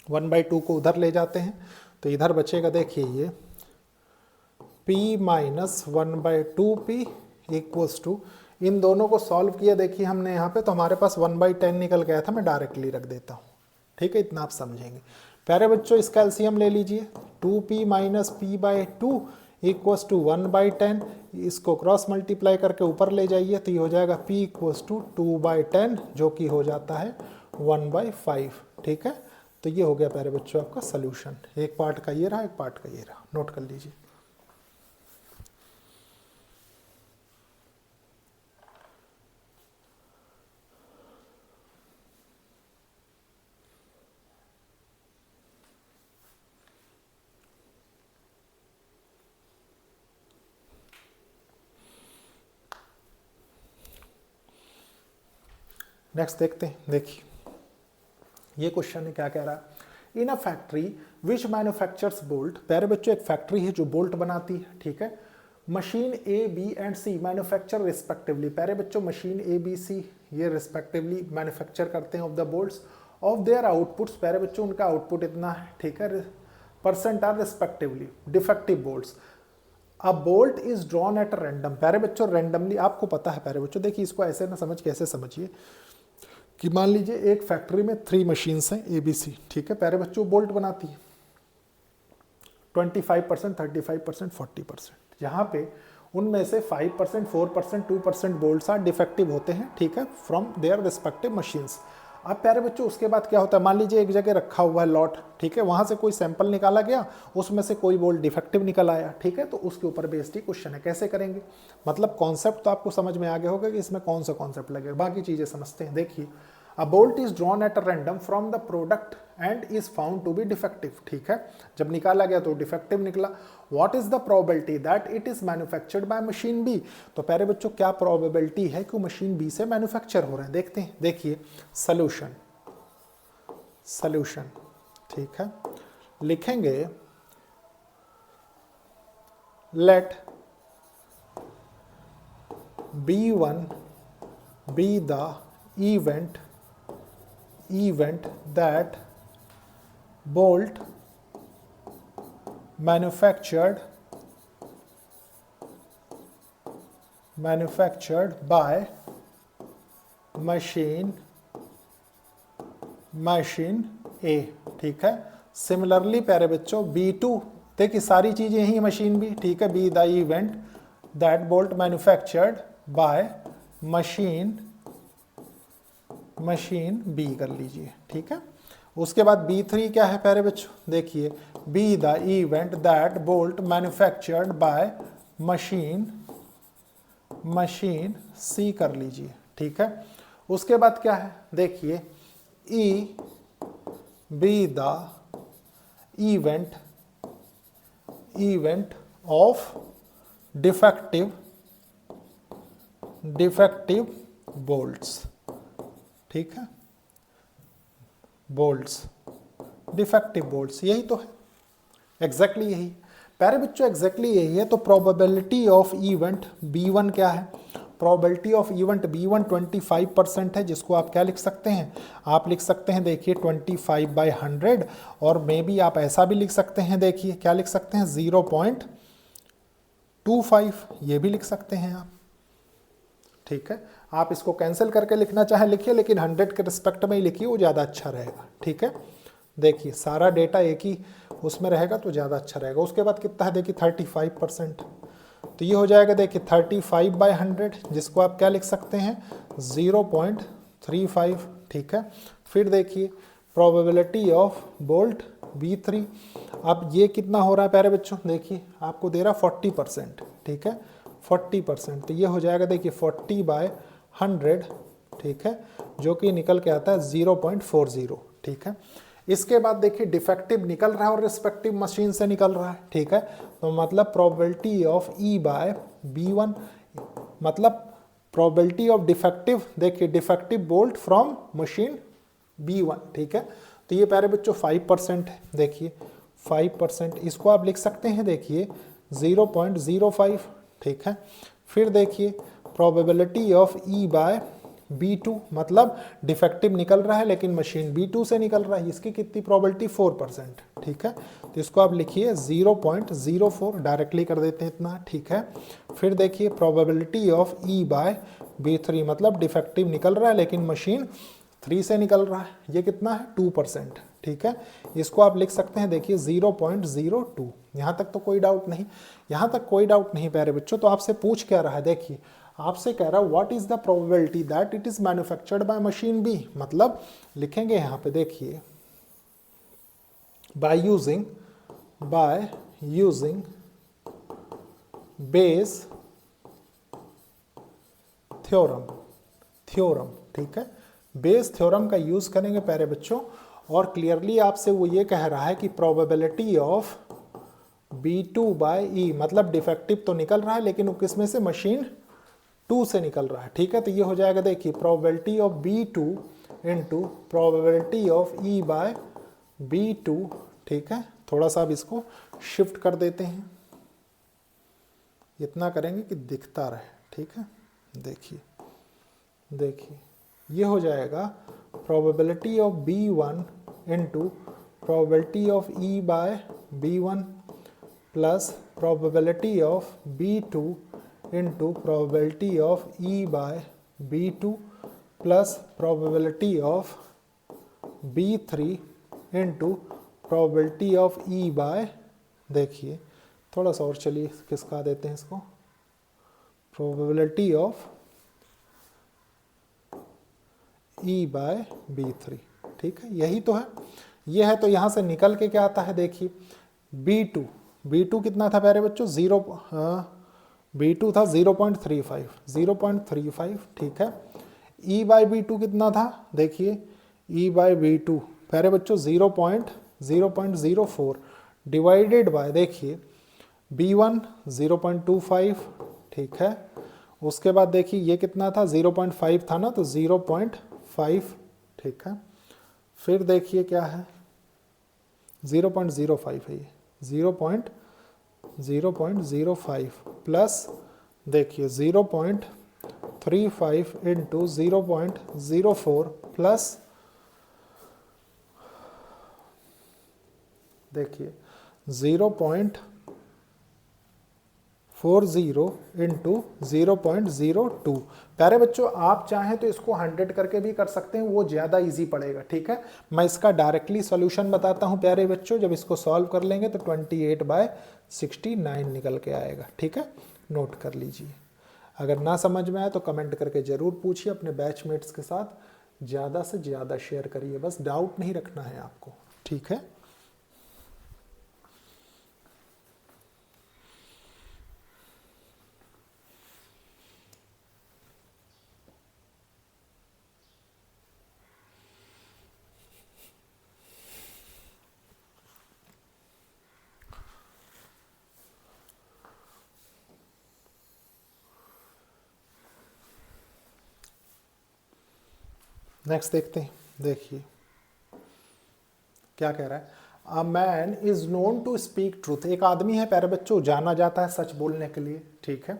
1/2 को उधर ले जाते हैं तो इधर बचेगा, देखिए ये p minus 1/2p equals to, इन दोनों को सॉल्व किया देखिए हमने यहाँ पे, तो हमारे पास 1/10 निकल गया था। मैं डायरेक्टली रख देता हूँ। ठीक है, इतना आप समझेंगे। प्यारे बच्चों, इसका एलसीएम ले लीजिए, 2p minus p/2 equals to 1/10। इसको क्रॉस मल्टीप्लाई करके ऊपर ले जाइए तो ये हो जाएगा p इक्वल्स टू 2/10, जो कि हो जाता है 1/5। ठीक है, तो ये हो गया प्यारे बच्चों आपका सोल्यूशन। एक पार्ट का ये रहा, एक पार्ट का ये रहा, नोट कर लीजिए। नेक्स्ट देखते हैं। देखिए ये क्वेश्चन है, क्या कह रहा है, in a factory which manufactures bolt. प्यारे बच्चों, एक फैक्ट्री है जो बोल्ट बनाती है। ठीक है, machine A B and C manufacture respectively. प्यारे बच्चों, मशीन ए बी सी ये रिस्पेक्टिवली मैन्युफैक्चर करते हैं of the bolts of their outputs. प्यारे बच्चों, उनका आउटपुट इतना है। ठीक है, percent are respectively defective bolts. A bolt is drawn at random. प्यारे बच्चों, रैंडमली आपको पता है। प्यारे बच्चों, देखिए इसको ऐसे ना समझ, कैसे समझिए कि मान लीजिए एक फैक्ट्री में 3 मशीन्स हैं ए बी सी। ठीक है, प्यारे बच्चों, बोल्ट बनाती है 25%, 35%, 40%। यहाँ पे उनमें से 5%, 4%, 2% बोल्ट्स आर डिफेक्टिव होते हैं। ठीक है, फ्रॉम देयर रिस्पेक्टिव मशीन्स। अब प्यारे बच्चों, उसके बाद क्या होता है, मान लीजिए एक जगह रखा हुआ है लॉट। ठीक है, वहाँ से कोई सैंपल निकाला गया, उसमें से कोई बोल्ट डिफेक्टिव निकल आया। ठीक है, तो उसके ऊपर बेस्ड ही क्वेश्चन है, कैसे करेंगे। मतलब कॉन्सेप्ट तो आपको समझ में आ गया होगा कि इसमें कौन सा कॉन्सेप्ट लगेगा। बाकी चीज़ें समझते हैं। देखिए, a bolt is drawn at random from the product and is found to be defective. ठीक है, जब निकाला गया तो डिफेक्टिव निकला। What is the probability that it is manufactured by machine B. तो प्यारे बच्चों, क्या प्रोबेबिलिटी है कि मशीन बी से मैन्युफैक्चर हो रहे हैं, देखते हैं। देखिए सोल्यूशन, सोल्यूशन। ठीक है, लिखेंगे late B1 be the event that bolt manufactured by machine A। ठीक है, सिमिलरली प्यारे बच्चों B2, देखिए सारी चीजें यही मशीन B। ठीक है, be the event that bolt manufactured by machine B कर लीजिए। ठीक है, उसके बाद B3 क्या है प्यारे बच्चों, देखिए b the event that bolt manufactured by machine c कर लीजिए। ठीक है, उसके बाद क्या है, देखिए e B the event of defective bolts. ठीक है, बोल्ट्स, डिफेक्टिव बोल्ट्स, यही तो है, एग्जैक्टली यही। प्यारे बच्चों, एग्जैक्टली यही है। तो प्रोबेबिलिटी ऑफ इवेंट B1 क्या है, प्रोबेबिलिटी ऑफ इवेंट B1 25% है, जिसको आप क्या लिख सकते हैं, आप लिख सकते हैं, देखिए 25/100। और मे बी आप ऐसा भी लिख सकते हैं, देखिए क्या लिख सकते हैं, 0.25, ये भी लिख सकते हैं आप। ठीक है, आप इसको कैंसिल करके लिखना चाहे लिखिए, लेकिन 100 के रिस्पेक्ट में ही लिखिए, वो ज़्यादा अच्छा रहेगा। ठीक है, देखिए सारा डेटा एक ही उसमें रहेगा तो ज़्यादा अच्छा रहेगा। उसके बाद कितना है, देखिए 35%, तो ये हो जाएगा, देखिए 35/100, जिसको आप क्या लिख सकते हैं, 0.35, ठीक है। फिर देखिए प्रोबेबिलिटी ऑफ बोल्ट B3, अब ये कितना हो रहा है प्यारे बच्चों, देखिए आपको दे रहा 40%, ठीक है 40%, तो ये हो जाएगा देखिए 40/100, ठीक है, जो कि निकल के आता है 0.40, ठीक है। इसके बाद देखिए डिफेक्टिव निकल रहा है और रिस्पेक्टिव मशीन से निकल रहा है, ठीक है, तो मतलब प्रोबेबिलिटी ऑफ E/B1, मतलब प्रोबेबिलिटी ऑफ डिफेक्टिव, देखिए defective bolt from machine B1, ठीक है, तो ये प्यारे बच्चों 5% है, देखिए 5%, इसको आप लिख सकते हैं देखिए 0.05, ठीक है। फिर देखिए प्रोबेबिलिटी ऑफ E/B2, मतलब डिफेक्टिव निकल रहा है लेकिन मशीन B2 से निकल रहा है, इसकी कितनी प्रोबेबिलिटी 4%, ठीक है, तो इसको आप लिखिए 0.04, डायरेक्टली कर देते हैं इतना, ठीक है। फिर देखिए प्रोबेबिलिटी ऑफ E/B3, मतलब डिफेक्टिव निकल रहा है लेकिन मशीन 3 से निकल रहा है, ये कितना है 2%, ठीक है, इसको आप लिख सकते हैं देखिए 0.02। यहाँ तक तो कोई डाउट नहीं, यहाँ तक कोई डाउट नहीं प्यारे बच्चों। तो आपसे पूछ क्या रहा है, देखिए आपसे कह रहा है what is the probability that it is manufactured by machine B, मतलब लिखेंगे यहाँ पे देखिए बाय यूजिंग बेस थ्योरम, ठीक है, बेस थ्योरम का यूज करेंगे प्यारे बच्चों। और क्लियरली आपसे वो ये कह रहा है कि प्रोबेबिलिटी ऑफ B2/E, मतलब डिफेक्टिव तो निकल रहा है लेकिन वो किस में से, मशीन 2 से निकल रहा है, ठीक है, तो ये हो जाएगा देखिए probability of B2 into probability of E/B2, ठीक है। थोड़ा सा अब इसको शिफ्ट कर देते हैं, इतना करेंगे कि दिखता रहे, ठीक है, देखिए ये हो जाएगा probability of B1 into probability of E/B1 plus probability of B2 into probability of E/B2 plus probability of B3 into probability of देखिए थोड़ा सा और चलिए किसका देते हैं इसको, प्रोबेबिलिटी ऑफ E/B3, ठीक है, यही तो है, ये है। तो यहाँ से निकल के क्या आता है देखिए B2 कितना था प्यारे बच्चों, B2 था 0.35, ठीक है। E/B2 कितना था, देखिए E/B2 प्यारे बच्चों 0.04 डिवाइडेड बाय देखिए B1 0.25, ठीक है। उसके बाद देखिए ये कितना था 0.5 था ना, तो 0.5, ठीक है। फिर देखिए क्या है 0.05 है ये, 0.05 प्लस देखिए 0.35 इंटू 0.04 प्लस देखिए 0.40 इंटू 0.02। प्यारे बच्चों आप चाहें तो इसको 100 करके भी कर सकते हैं, वो ज़्यादा इजी पड़ेगा, ठीक है। मैं इसका डायरेक्टली सॉल्यूशन बताता हूं प्यारे बच्चों, जब इसको सॉल्व कर लेंगे तो 28/69 निकल के आएगा, ठीक है, नोट कर लीजिए। अगर ना समझ में आए तो कमेंट करके ज़रूर पूछिए, अपने बैचमेट्स के साथ ज़्यादा से ज़्यादा शेयर करिए, बस डाउट नहीं रखना है आपको, ठीक है। नेक्स्ट देखते हैं, देखिए क्या कह रहा है, a man is known to speak truth, एक आदमी है प्यारे बच्चों जाना जाता है सच बोलने के लिए, ठीक है।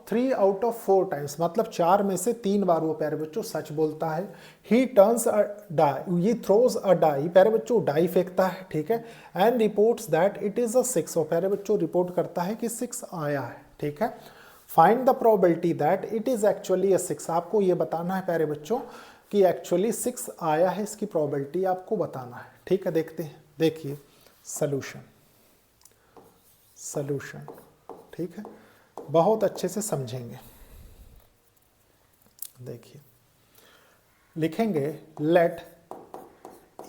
3 आउट ऑफ 4 टाइम्स, मतलब 4 में से 3 बार वो प्यारे बच्चों सच बोलता है। ही टर्न्स अ डाई, ये थ्रोज अ डाई, प्यारे बच्चों डाई फेंकता है, ठीक है, and reports that it is a 6, और प्यारे बच्चों रिपोर्ट करता है कि 6 आया है, ठीक है। Find the probability that it is actually a 6, आपको ये बताना है प्यारे बच्चों कि एक्चुअली 6 आया है, इसकी प्रोबेबिलिटी आपको बताना है, ठीक है। देखते हैं, देखिए सॉल्यूशन, ठीक है, बहुत अच्छे से समझेंगे। देखिए लिखेंगे let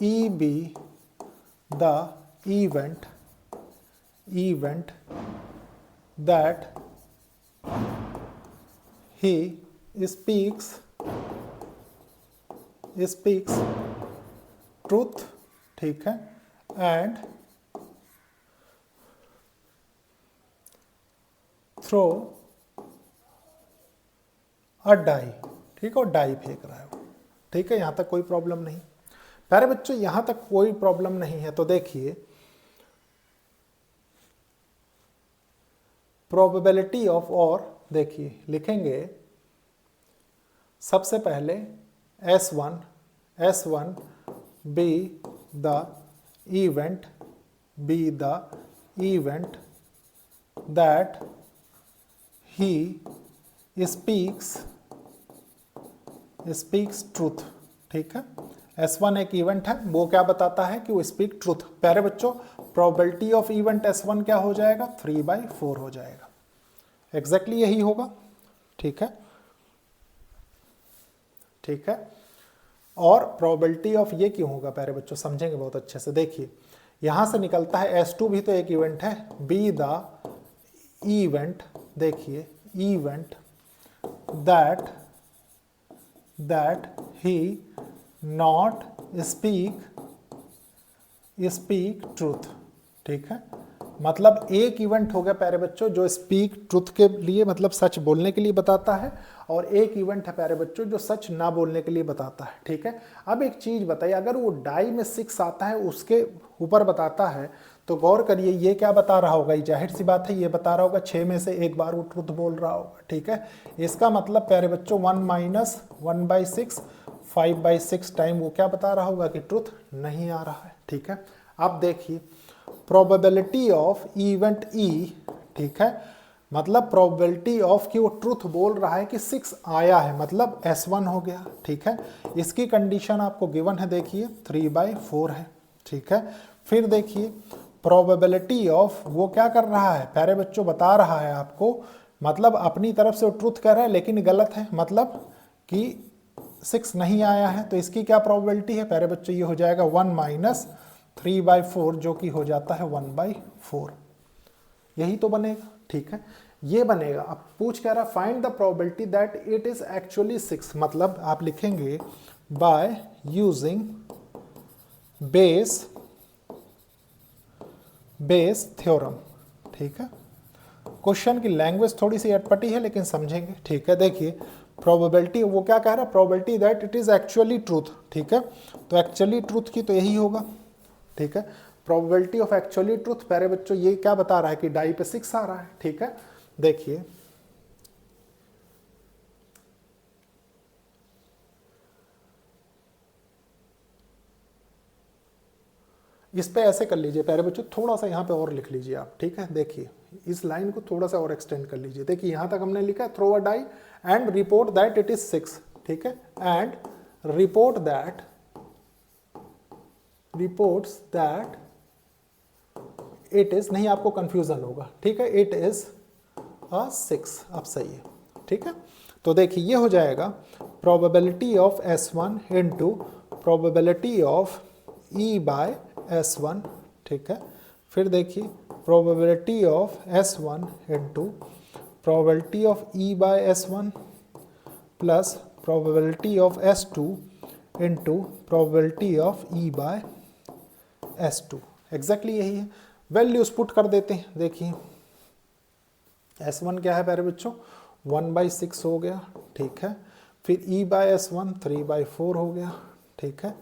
E B the event that he speaks truth, ठीक है, एंड थ्रो अ डाई, ठीक है, और डाई फेंक रहा है वो, ठीक है, यहां तक कोई प्रॉब्लम नहीं। प्यारे बच्चों यहां तक कोई प्रॉब्लम नहीं है। तो देखिए प्रोबेबिलिटी ऑफ, और देखिए लिखेंगे सबसे पहले S1 B the event that he speaks truth, ठीक है। S1 एक इवेंट है, वो क्या बताता है कि वो स्पीक ट्रूथ। प्यारे बच्चों प्रोबेबिलिटी ऑफ इवेंट S1 क्या हो जाएगा, 3/4 हो जाएगा, एग्जैक्टली यही होगा, ठीक है, ठीक है। और प्रोबेबिलिटी ऑफ ये क्यों होगा प्यारे बच्चों, समझेंगे बहुत अच्छे से। देखिए यहां से निकलता है S2 भी तो एक इवेंट है, बी द इवेंट, देखिए event that he not speak truth, ठीक है। मतलब एक इवेंट हो गया प्यारे बच्चों जो स्पीक ट्रूथ के लिए, मतलब सच बोलने के लिए बताता है, और एक इवेंट है प्यारे बच्चों जो सच ना बोलने के लिए बताता है, ठीक है। अब एक चीज बताइए, अगर वो डाई में 6 आता है उसके ऊपर बताता है, तो गौर करिए ये क्या बता रहा होगा, ये जाहिर सी बात है ये बता रहा होगा 6 में से एक बार वो ट्रूथ बोल रहा होगा, ठीक है। इसका मतलब प्यारे बच्चों 1 - 1/6 5/6 टाइम वो क्या बता रहा होगा कि ट्रूथ नहीं आ रहा है, ठीक है। अब देखिए प्रोबेबिलिटी ऑफ इवेंट ई, ठीक है, मतलब प्रोबेबिलिटी ऑफ कि वो ट्रूथ बोल रहा है कि 6 आया है, मतलब S1 हो गया, ठीक है। इसकी कंडीशन आपको गिवन है, देखिए 3/4 है, ठीक है। फिर देखिए प्रोबेबिलिटी ऑफ वो क्या कर रहा है प्यारे बच्चों, बता रहा है आपको, मतलब अपनी तरफ से वो ट्रूथ कह रहा है लेकिन गलत है, मतलब कि 6 नहीं आया है, तो इसकी क्या प्रोबेबिलिटी है प्यारे बच्चों, ये हो जाएगा 1 - 3/4 जो कि हो जाता है 1/4, यही तो बनेगा, ठीक है, ये बनेगा। अब पूछ कह रहा find the probability that it is actually 6, मतलब आप लिखेंगे बाय यूजिंग बेस थ्योरम, ठीक है। क्वेश्चन की लैंग्वेज थोड़ी सी अटपटी है लेकिन समझेंगे, ठीक है। देखिए प्रोबेबिलिटी वो क्या कह रहा है, probability that it is actually truth, ठीक है, तो एक्चुअली ट्रूथ की तो यही होगा, ठीक है। प्रोबेबिलिटी ऑफ एक्चुअली ट्रूथ प्यारे बच्चों ये क्या बता रहा है कि डाई पे 6 आ रहा है, ठीक है। देखिए इस पे ऐसे कर लीजिए प्यारे बच्चों, थोड़ा सा यहाँ पे और लिख लीजिए आप, ठीक है। देखिए इस लाइन को थोड़ा सा और एक्सटेंड कर लीजिए। देखिए यहाँ तक हमने लिखा है throw a die and report that it is 6, ठीक है, and reports that it is, नहीं आपको कंफ्यूजन होगा, ठीक है, इट इज अ 6, अब सही है, ठीक है। तो देखिए ये हो जाएगा probability of S1 into probability of E/S1, ठीक है। फिर देखिए probability of S1 into probability of E/S1 plus probability of S2 into probability of E/S2, exactly यही है। वैल्यूज पुट कर देते हैं। देखिए S1 क्या है प्यारे बच्चों, 1/6 हो गया, ठीक है। फिर E/S1 3/4 हो गया, ठीक है।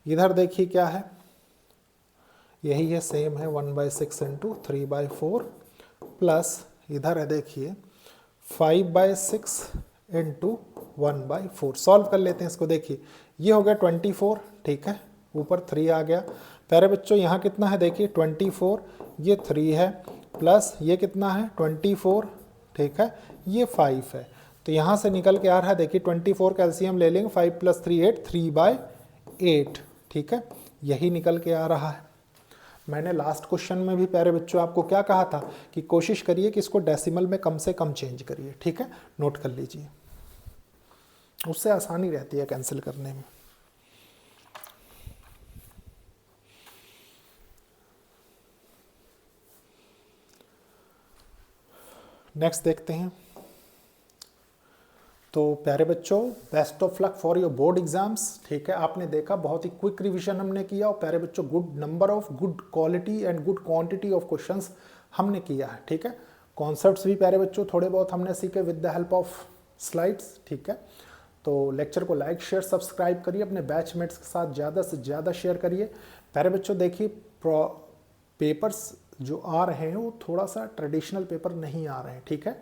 इधर देखिए क्या है, यही है, सेम है 1/6 इंटू 3/4 प्लस इधर है देखिए 5/6 इंटू 1/4। सॉल्व कर लेते हैं इसको। देखिए ये हो गया 24, ठीक है, ऊपर 3 आ गया। प्यारे बच्चों यहाँ कितना है, देखिए 24, ये 3 है, प्लस ये कितना है 24, ठीक है, ये 5 है। तो यहाँ से निकल के आ रहा है, देखिए 24 का एलसीएम ले लेंगे, 5 + 3 8, 3/8, ठीक है, यही निकल के आ रहा है। मैंने लास्ट क्वेश्चन में भी प्यारे बच्चों आपको क्या कहा था कि कोशिश करिए कि इसको डेसिमल में कम से कम चेंज करिए, ठीक है, नोट कर लीजिए। उससे आसानी रहती है कैंसिल करने में। नेक्स्ट देखते हैं। तो प्यारे बच्चों, best of luck for your board exams. ठीक है, आपने देखा बहुत ही क्विक रिवीजन हमने किया, और प्यारे बच्चों good number of, good quality and good quantity of questions हमने किया है। ठीक है, कॉन्सेप्ट्स भी प्यारे बच्चों थोड़े बहुत हमने सीखे with the help of slides. ठीक है, तो लेक्चर को लाइक शेयर सब्सक्राइब करिए, अपने बैचमेट्स के साथ ज़्यादा से ज़्यादा शेयर करिए। प्यारे बच्चों देखिए, पेपर्स जो आ रहे हैं वो थोड़ा सा ट्रेडिशनल पेपर नहीं आ रहे हैं। ठीक है,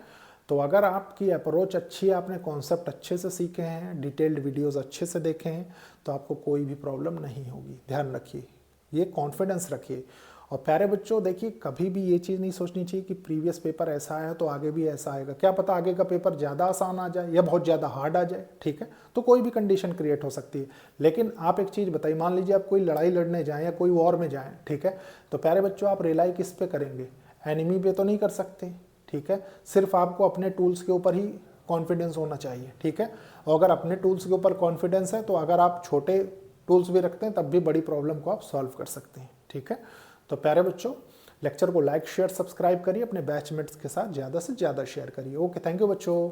तो अगर आपकी अप्रोच अच्छी है, आपने कॉन्सेप्ट अच्छे से सीखे हैं, डिटेल्ड वीडियोस अच्छे से देखे हैं, तो आपको कोई भी प्रॉब्लम नहीं होगी। ध्यान रखिए, ये कॉन्फिडेंस रखिए। और प्यारे बच्चों देखिए, कभी भी ये चीज़ नहीं सोचनी चाहिए कि प्रीवियस पेपर ऐसा आया तो आगे भी ऐसा आएगा। क्या पता आगे का पेपर ज़्यादा आसान आ जाए या बहुत ज़्यादा हार्ड आ जाए। ठीक है, तो कोई भी कंडीशन क्रिएट हो सकती है। लेकिन आप एक चीज़ बताइए, मान लीजिए आप कोई लड़ाई लड़ने जाएँ या कोई वॉर में जाएँ, ठीक है, तो प्यारे बच्चों आप रिलाई किस पे करेंगे? एनिमी पे तो नहीं कर सकते। ठीक है, सिर्फ आपको अपने टूल्स के ऊपर ही कॉन्फिडेंस होना चाहिए। ठीक है, और अगर अपने टूल्स के ऊपर कॉन्फिडेंस है तो अगर आप छोटे टूल्स भी रखते हैं तब भी बड़ी प्रॉब्लम को आप सॉल्व कर सकते हैं। ठीक है, तो प्यारे बच्चों लेक्चर को लाइक शेयर सब्सक्राइब करिए, अपने बैचमेट्स के साथ ज़्यादा से ज़्यादा शेयर करिए। ओके, थैंक यू बच्चों।